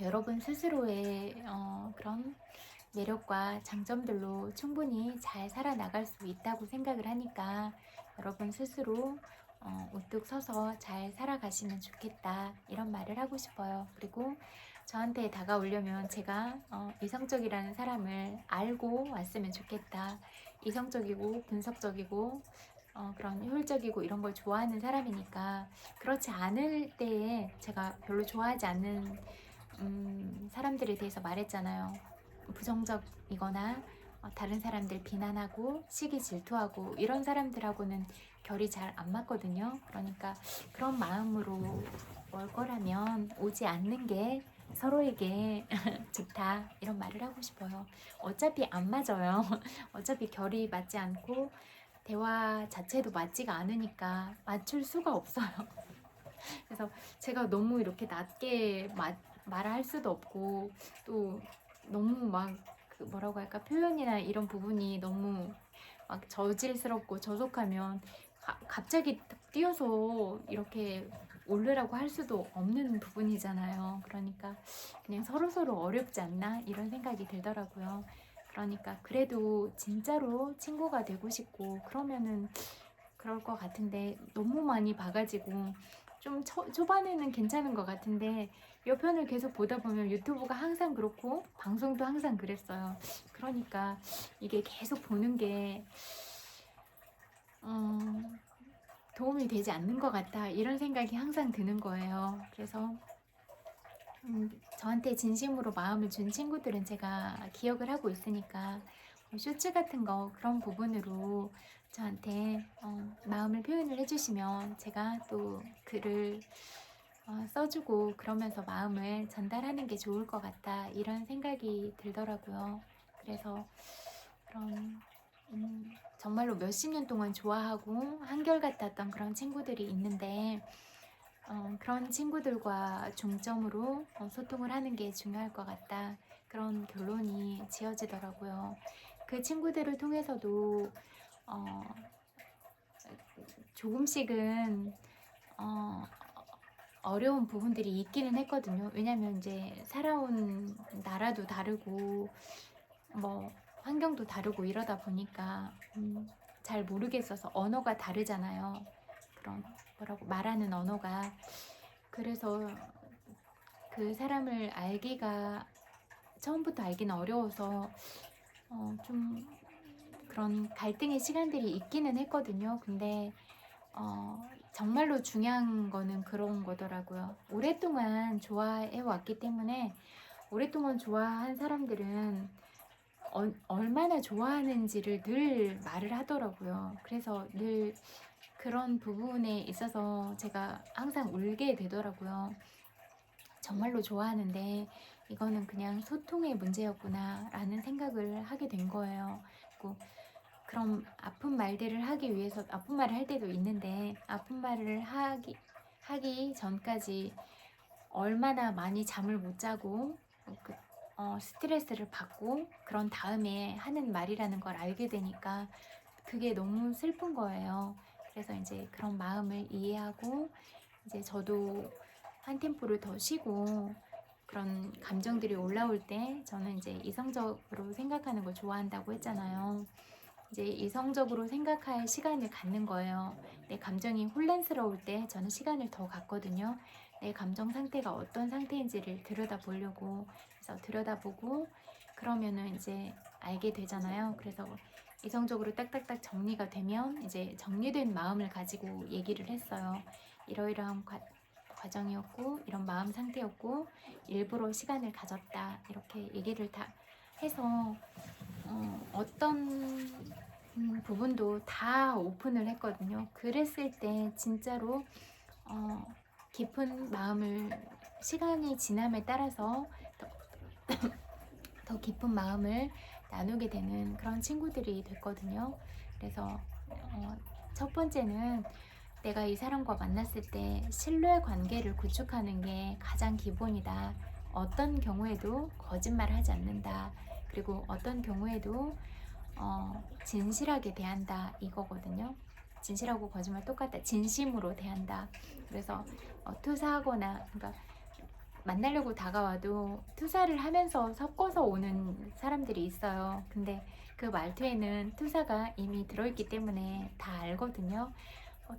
여러분 스스로의 그런 매력과 장점들로 충분히 잘 살아나갈 수 있다고 생각을 하니까 여러분 스스로 우뚝 서서 잘 살아가시면 좋겠다 이런 말을 하고 싶어요. 그리고 저한테 다가오려면 제가 이성적이라는 사람을 알고 왔으면 좋겠다. 이성적이고 분석적이고 그런 효율적이고 이런 걸 좋아하는 사람이니까 그렇지 않을 때에 제가 별로 좋아하지 않는 사람들에 대해서 말했잖아요. 부정적이거나 다른 사람들 비난하고 시기 질투하고 이런 사람들하고는 결이 잘 안 맞거든요. 그러니까 그런 마음으로 올 거라면 오지 않는 게 서로에게 좋다 이런 말을 하고 싶어요. 어차피 안 맞아요. 어차피 결이 맞지 않고 대화 자체도 맞지가 않으니까 맞출 수가 없어요. 그래서 제가 너무 이렇게 낮게 말할 수도 없고 또 너무 막 그 뭐라고 할까 표현이나 이런 부분이 너무 막 저질스럽고 저속하면 갑자기 뛰어서 이렇게 올르라고 할 수도 없는 부분이잖아요. 그러니까 그냥 서로서로 어렵지 않나 이런 생각이 들더라고요. 그러니까 그래도 진짜로 친구가 되고 싶고 그러면은 그럴 것 같은데 너무 많이 봐가지고 좀 초반에는 괜찮은 것 같은데 몇 편을 계속 보다 보면 유튜브가 항상 그렇고 방송도 항상 그랬어요. 그러니까 이게 계속 보는 게 도움이 되지 않는 것 같다 이런 생각이 항상 드는 거예요. 그래서 저한테 진심으로 마음을 준 친구들은 제가 기억을 하고 있으니까 쇼츠 같은 거 그런 부분으로 저한테 마음을 표현을 해주시면 제가 또 글을 써주고 그러면서 마음을 전달하는 게 좋을 것 같다 이런 생각이 들더라고요. 그래서 그런 정말로 몇십 년 동안 좋아하고 한결같았던 그런 친구들이 있는데 그런 친구들과 중점으로 소통을 하는 게 중요할 것 같다 그런 결론이 지어지더라고요. 그 친구들을 통해서도 조금씩은 어려운 부분들이 있기는 했거든요. 왜냐면 이제 살아온 나라도 다르고 뭐 환경도 다르고 이러다 보니까 잘 모르겠어서 언어가 다르잖아요. 그런 뭐라고 말하는 언어가. 그래서 그 사람을 알기가 처음부터 알기는 어려워서 좀 그런 갈등의 시간들이 있기는 했거든요. 근데 정말로 중요한 거는 그런 거더라고요. 오랫동안 좋아해 왔기 때문에 오랫동안 좋아한 사람들은 얼마나 좋아하는지를 늘 말을 하더라고요. 그래서 늘 그런 부분에 있어서 제가 항상 울게 되더라고요. 정말로 좋아하는데 이거는 그냥 소통의 문제였구나 라는 생각을 하게 된 거예요. 그리고 그럼 아픈 말들을 하기 위해서 아픈 말을 할 때도 있는데 아픈 말을 하기 전까지 얼마나 많이 잠을 못 자고 스트레스를 받고 그런 다음에 하는 말이라는 걸 알게 되니까 그게 너무 슬픈 거예요. 그래서 이제 그런 마음을 이해하고 이제 저도 한 템포를 더 쉬고 그런 감정들이 올라올 때 저는 이제 이성적으로 생각하는 걸 좋아한다고 했잖아요. 이제 이성적으로 생각할 시간을 갖는 거예요. 내 감정이 혼란스러울 때 저는 시간을 더 갖거든요. 내 감정 상태가 어떤 상태인지를 들여다보려고. 그래서 들여다보고 그러면은 이제 알게 되잖아요. 그래서 이성적으로 딱딱딱 정리가 되면 이제 정리된 마음을 가지고 얘기를 했어요. 이러이러한 과정이었고 이런 마음 상태였고 일부러 시간을 가졌다 이렇게 얘기를 다 해서 어떤 부분도 다 오픈을 했거든요. 그랬을 때 진짜로 깊은 마음을 시간이 지남에 따라서 더 깊은 마음을 나누게 되는 그런 친구들이 됐거든요. 그래서 첫 번째는 내가 이 사람과 만났을 때 신뢰 관계를 구축하는 게 가장 기본이다. 어떤 경우에도 거짓말을 하지 않는다. 그리고 어떤 경우에도 진실하게 대한다 이거거든요. 진실하고 거짓말 똑같다. 진심으로 대한다. 그래서 투사하거나 그러니까 만나려고 다가와도 투사를 하면서 섞어서 오는 사람들이 있어요. 근데 그 말투에는 투사가 이미 들어있기 때문에 다 알거든요.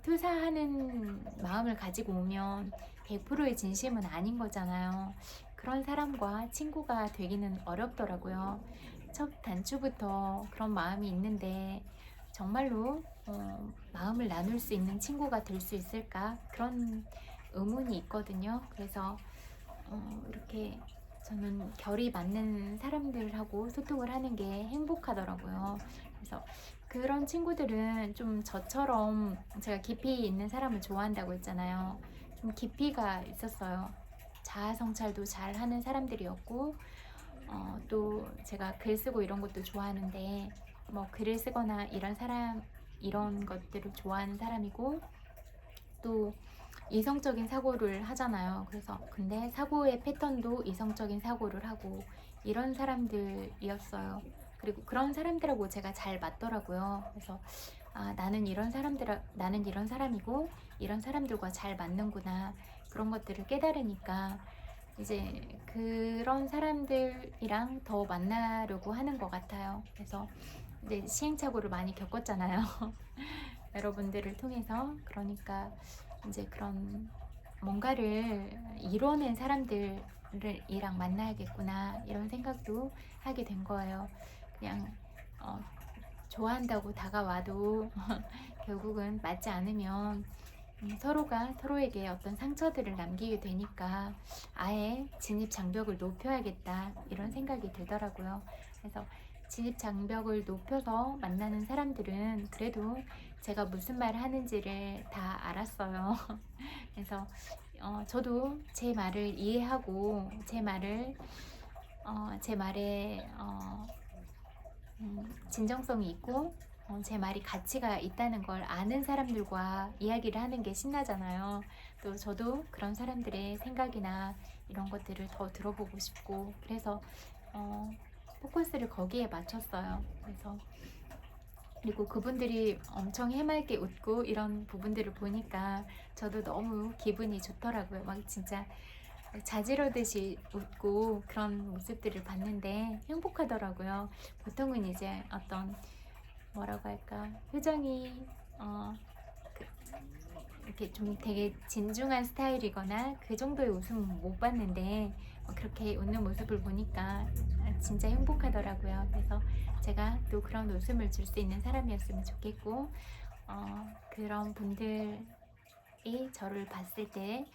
투사하는 마음을 가지고 오면 100%의 진심은 아닌 거잖아요. 그런 사람과 친구가 되기는 어렵더라고요. 첫 단추부터 그런 마음이 있는데 정말로 마음을 나눌 수 있는 친구가 될 수 있을까? 그런 의문이 있거든요. 그래서 이렇게 저는 결이 맞는 사람들하고 소통을 하는 게 행복하더라고요. 그래서 그런 친구들은 좀 저처럼 제가 깊이 있는 사람을 좋아한다고 했잖아요. 좀 깊이가 있었어요. 자아 성찰도 잘 하는 사람들이었고, 또 제가 글 쓰고 이런 것도 좋아하는데 뭐 글을 쓰거나 이런 것들을 좋아하는 사람이고, 또 이성적인 사고를 하잖아요. 그래서 근데 사고의 패턴도 이성적인 사고를 하고 이런 사람들이었어요. 그리고 그런 사람들하고 제가 잘 맞더라고요. 그래서 나는 이런 사람이고 이런 사람들과 잘 맞는구나, 그런 것들을 깨달으니까 이제 그런 사람들이랑 더 만나려고 하는 것 같아요. 그래서 이제 시행착오를 많이 겪었잖아요. 여러분들을 통해서. 그러니까 이제 그런 뭔가를 이뤄낸 사람들이랑 만나야겠구나, 이런 생각도 하게 된 거예요. 그냥 좋아한다고 다가와도 결국은 맞지 않으면 서로가 서로에게 어떤 상처들을 남기게 되니까 아예 진입 장벽을 높여야겠다, 이런 생각이 들더라고요. 그래서 진입 장벽을 높여서 만나는 사람들은 그래도 제가 무슨 말을 하는지를 다 알았어요. 그래서 저도 제 말을 이해하고 제 말에 진정성이 있고 제 말이 가치가 있다는 걸 아는 사람들과 이야기를 하는 게 신나잖아요. 또 저도 그런 사람들의 생각이나 이런 것들을 더 들어보고 싶고, 그래서 포커스를 거기에 맞췄어요. 그래서 그리고 그분들이 엄청 해맑게 웃고 이런 부분들을 보니까 저도 너무 기분이 좋더라고요. 막 진짜 자지러듯이 웃고 그런 모습들을 봤는데 행복하더라고요. 보통은 이제 어떤 뭐라고 할까, 표정이 이렇게 좀 되게 진중한 스타일이거나 그 정도의 웃음은 못 봤는데 그렇게 웃는 모습을 보니까 진짜 행복하더라고요. 그래서 제가 또 그런 웃음을 줄 수 있는 사람이었으면 좋겠고, 그런 분들이 저를 봤을 때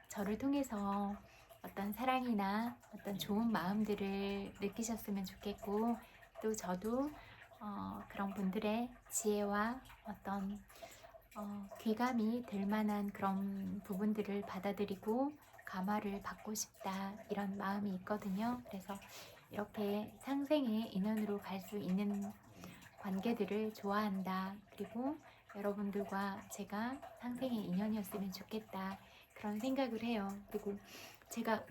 저를 통해서 어떤 사랑이나 어떤 좋은 마음들을 느끼셨으면 좋겠고, 또 저도 그런 분들의 지혜와 어떤 귀감이 될 만한 그런 부분들을 받아들이고 감화를 받고 싶다, 이런 마음이 있거든요. 그래서 이렇게 상생의 인연으로 갈 수 있는 관계들을 좋아한다. 그리고 여러분들과 제가 상생의 인연이었으면 좋겠다, 그런 생각을 해요. 그리고 제가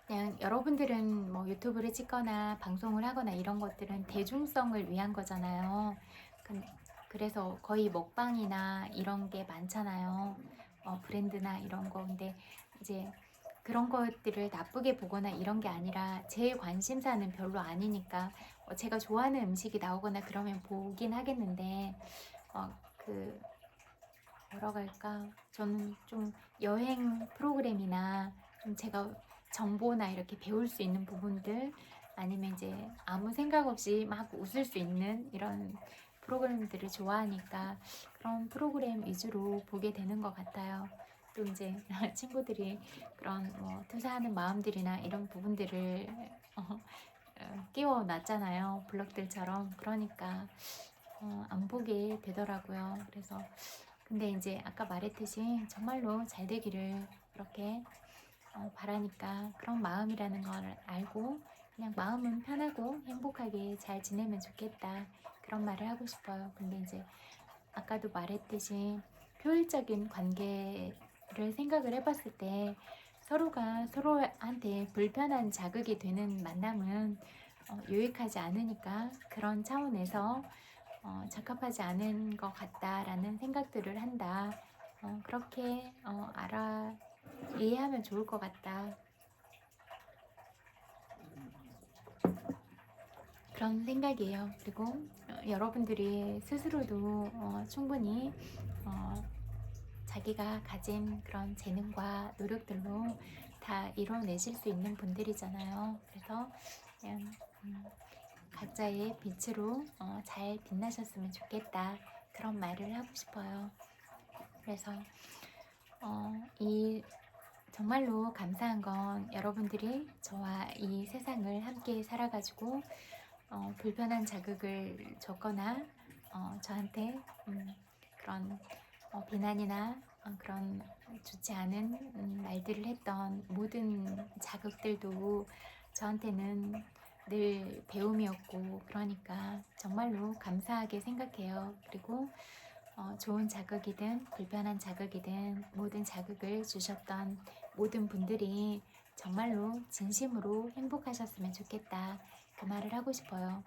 그냥 여러분들은 뭐 유튜브를 찍거나 방송을 하거나 이런 것들은 대중성을 위한 거잖아요. 그래서 거의 먹방이나 이런 게 많잖아요. 브랜드나 이런 거. 근데 이제 그런 것들을 나쁘게 보거나 이런 게 아니라 제 관심사는 별로 아니니까 제가 좋아하는 음식이 나오거나 그러면 보긴 하겠는데 그 뭐라고 할까, 저는 좀 여행 프로그램이나 좀 제가 정보나 이렇게 배울 수 있는 부분들, 아니면 이제 아무 생각 없이 막 웃을 수 있는 이런 프로그램들을 좋아하니까 그런 프로그램 위주로 보게 되는 것 같아요. 또 이제 친구들이 그런 뭐 투자하는 마음들이나 이런 부분들을 끼워 놨잖아요, 블og들처럼. 그러니까 안 보게 되더라고요. 그래서 근데 이제 아까 말했듯이 정말로 잘 되기를 그렇게 바라니까, 그런 마음이라는 걸 알고 그냥 마음은 편하고 행복하게 잘 지내면 좋겠다, 그런 말을 하고 싶어요. 근데 이제 아까도 말했듯이 효율적인 관계를 생각을 해봤을 때 서로가 서로한테 불편한 자극이 되는 만남은 유익하지 않으니까, 그런 차원에서 적합하지 않은 것 같다라는 생각들을 한다. 그렇게 이해하면 좋을 것 같다, 그런 생각이에요. 그리고 여러분들이 스스로도 충분히 자기가 가진 그런 재능과 노력들로 다 이뤄내실 수 있는 분들이잖아요. 그래서 그냥 각자의 빛으로 잘 빛나셨으면 좋겠다, 그런 말을 하고 싶어요. 그래서 이 정말로 감사한 건 여러분들이 저와 이 세상을 함께 살아가지고 불편한 자극을 줬거나 저한테 그런 비난이나 그런 좋지 않은 말들을 했던 모든 자극들도 저한테는 늘 배움이었고, 그러니까 정말로 감사하게 생각해요. 그리고 좋은 자극이든 불편한 자극이든 모든 자극을 주셨던 모든 분들이 정말로 진심으로 행복하셨으면 좋겠다, 그 말을 하고 싶어요.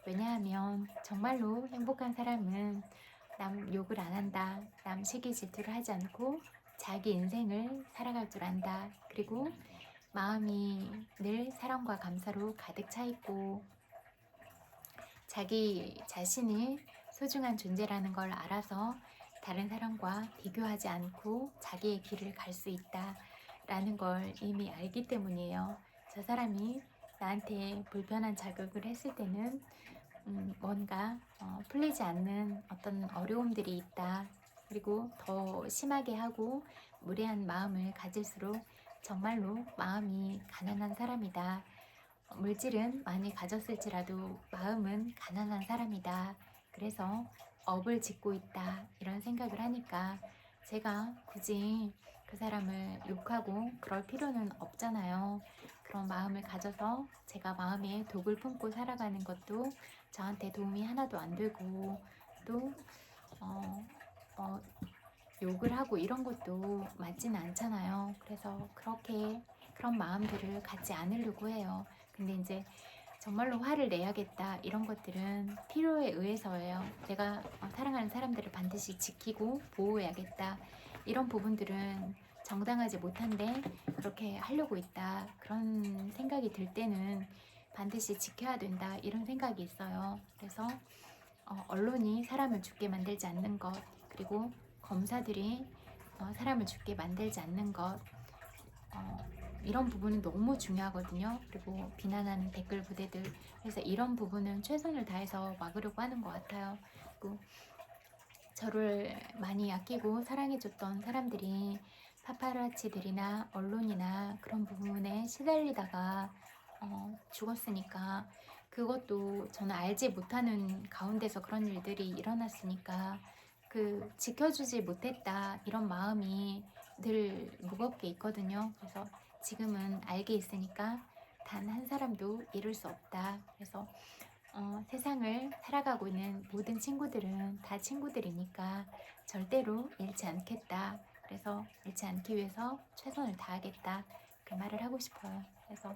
왜냐하면 정말로 행복한 사람은 남 욕을 안 한다, 남 시기 질투를 하지 않고 자기 인생을 살아갈 줄 안다. 그리고 마음이 늘 사랑과 감사로 가득 차 있고 자기 자신이 소중한 존재라는 걸 알아서 다른 사람과 비교하지 않고 자기의 길을 갈 수 있다라는 걸 이미 알기 때문이에요. 저 사람이 나한테 불편한 자극을 했을 때는 뭔가 풀리지 않는 어떤 어려움들이 있다. 그리고 더 심하게 하고 무례한 마음을 가질수록 정말로 마음이 가난한 사람이다. 물질은 많이 가졌을지라도 마음은 가난한 사람이다. 그래서 업을 짓고 있다, 이런 생각을 하니까 제가 굳이 그 사람을 욕하고 그럴 필요는 없잖아요. 그런 마음을 가져서 제가 마음에 독을 품고 살아가는 것도 저한테 도움이 하나도 안 되고, 또 어, 어, 욕을 하고 이런 것도 맞지는 않잖아요. 그래서 그렇게 그런 마음들을 갖지 않으려고 해요. 근데 이제 정말로 화를 내야겠다, 이런 것들은 필요에 의해서예요. 내가 사랑하는 사람들을 반드시 지키고 보호해야겠다, 이런 부분들은 정당하지 못한데 그렇게 하려고 있다, 그런 생각이 들 때는 반드시 지켜야 된다, 이런 생각이 있어요. 그래서 언론이 사람을 죽게 만들지 않는 것, 그리고 검사들이 사람을 죽게 만들지 않는 것, 어, 이런 부분은 너무 중요하거든요. 그리고 비난하는 댓글 부대들, 그래서 이런 부분은 최선을 다해서 막으려고 하는 것 같아요. 그리고 저를 많이 아끼고 사랑해줬던 사람들이 파파라치들이나 언론이나 그런 부분에 시달리다가 죽었으니까, 그것도 저는 알지 못하는 가운데서 그런 일들이 일어났으니까 그 지켜주지 못했다, 이런 마음이 늘 무겁게 있거든요. 그래서 지금은 알게 있으니까 단 한 사람도 잃을 수 없다. 그래서 세상을 살아가고 있는 모든 친구들은 다 친구들이니까 절대로 잃지 않겠다. 그래서 잃지 않기 위해서 최선을 다하겠다, 그 말을 하고 싶어요. 그래서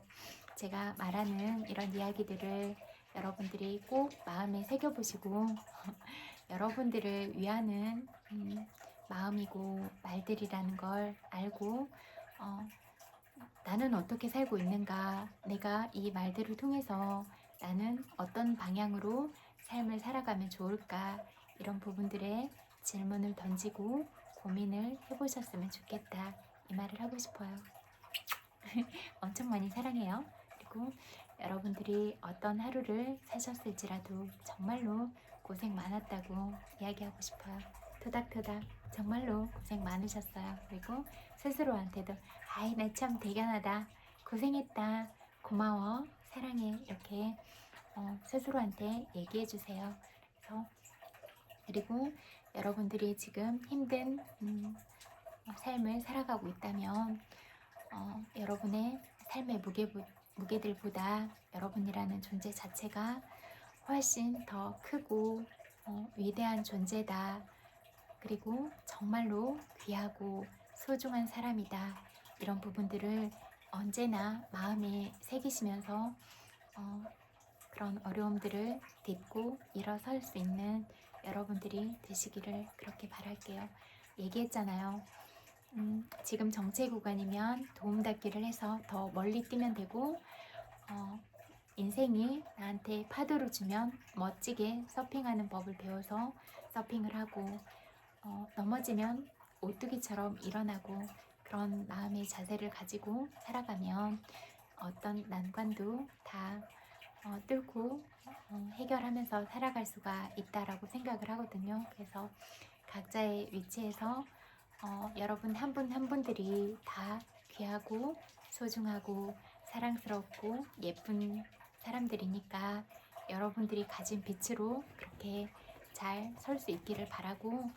제가 말하는 이런 이야기들을 여러분들이 꼭 마음에 새겨보시고 여러분들을 위하는 마음이고 말들이라는 걸 알고 나는 어떻게 살고 있는가, 내가 이 말들을 통해서 나는 어떤 방향으로 삶을 살아가면 좋을까, 이런 부분들에 질문을 던지고 고민을 해보셨으면 좋겠다, 이 말을 하고 싶어요. 엄청 많이 사랑해요. 그리고 여러분들이 어떤 하루를 사셨을지라도 정말로 고생 많았다고 이야기하고 싶어요. 토닥토닥 정말로 고생 많으셨어요. 그리고 스스로한테도 아이 나 참 대견하다, 고생했다, 고마워, 사랑해, 이렇게 스스로한테 얘기해 주세요. 그리고 여러분들이 지금 힘든 삶을 살아가고 있다면 여러분의 삶의 무게들보다 여러분이라는 존재 자체가 훨씬 더 크고 위대한 존재다. 그리고 정말로 귀하고 소중한 사람이다. 이런 부분들을 언제나 마음에 새기시면서 그런 어려움들을 딛고 일어설 수 있는 여러분들이 되시기를 그렇게 바랄게요. 얘기했잖아요. 지금 정체 구간이면 도움 닫기를 해서 더 멀리 뛰면 되고, 인생이 나한테 파도를 주면 멋지게 서핑하는 법을 배워서 서핑을 하고, 넘어지면 오뚜기처럼 일어나고, 그런 마음의 자세를 가지고 살아가면 어떤 난관도 다 뚫고 해결하면서 살아갈 수가 있다라고 생각을 하거든요. 그래서 각자의 위치에서 여러분 한 분 한 분들이 다 귀하고 소중하고 사랑스럽고 예쁜 사람들이니까 여러분들이 가진 빛으로 그렇게 잘 설 수 있기를 바라고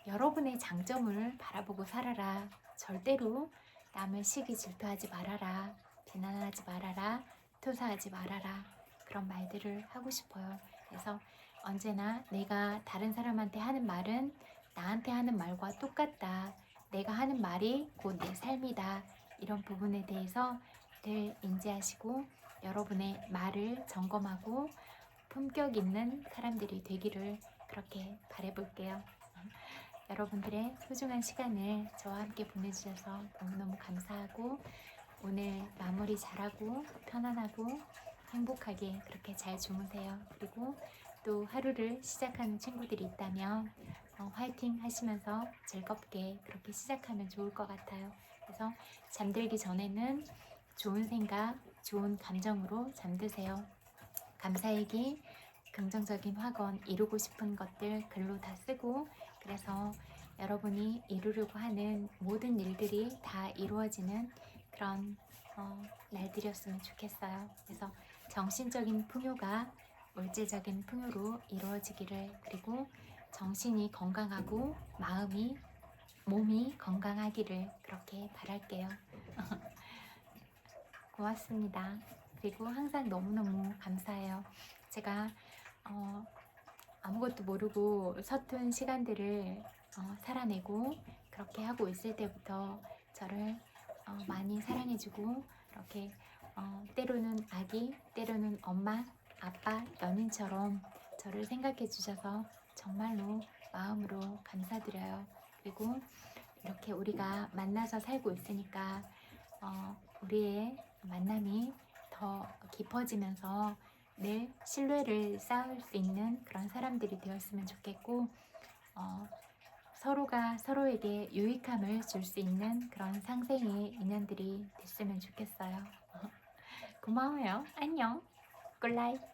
여러분의 장점을 바라보고 살아라. 절대로 남을 시기 질투하지 말아라. 비난하지 말아라. 토사하지 말아라. 그런 말들을 하고 싶어요. 그래서 언제나 내가 다른 사람한테 하는 말은 나한테 하는 말과 똑같다. 내가 하는 말이 곧 내 삶이다. 이런 부분에 대해서 늘 인지하시고 여러분의 말을 점검하고 품격 있는 사람들이 되기를 그렇게 바라볼게요. 여러분들의 소중한 시간을 저와 함께 보내주셔서 너무너무 감사하고 오늘 마무리 잘하고 편안하고 행복하게 그렇게 잘 주무세요. 그리고 또 하루를 시작하는 친구들이 있다면 화이팅 하시면서 즐겁게 그렇게 시작하면 좋을 것 같아요. 그래서 잠들기 전에는 좋은 생각, 좋은 감정으로 잠드세요. 감사일기, 긍정적인 확언, 이루고 싶은 것들 글로 다 쓰고 그래서 여러분이 이루려고 하는 모든 일들이 다 이루어지는 그런 날들이었으면 좋겠어요. 그래서 정신적인 풍요가 물질적인 풍요로 이루어지기를 그리고 정신이 건강하고 몸이 건강하기를 그렇게 바랄게요. 고맙습니다. 그리고 항상 너무너무 감사해요. 제가 아무것도 모르고 서툰 시간들을 살아내고 그렇게 하고 있을 때부터 저를 많이 사랑해주고 이렇게 때로는 아기, 때로는 엄마, 아빠, 연인처럼 저를 생각해 주셔서 정말로 마음으로 감사드려요. 그리고 이렇게 우리가 만나서 살고 있으니까 우리의 만남이 더 깊어지면서 늘 신뢰를 쌓을 수 있는 그런 사람들이 되었으면 좋겠고 서로가 서로에게 유익함을 줄 수 있는 그런 상생의 인연들이 됐으면 좋겠어요. 고마워요. 안녕. 굿라잇.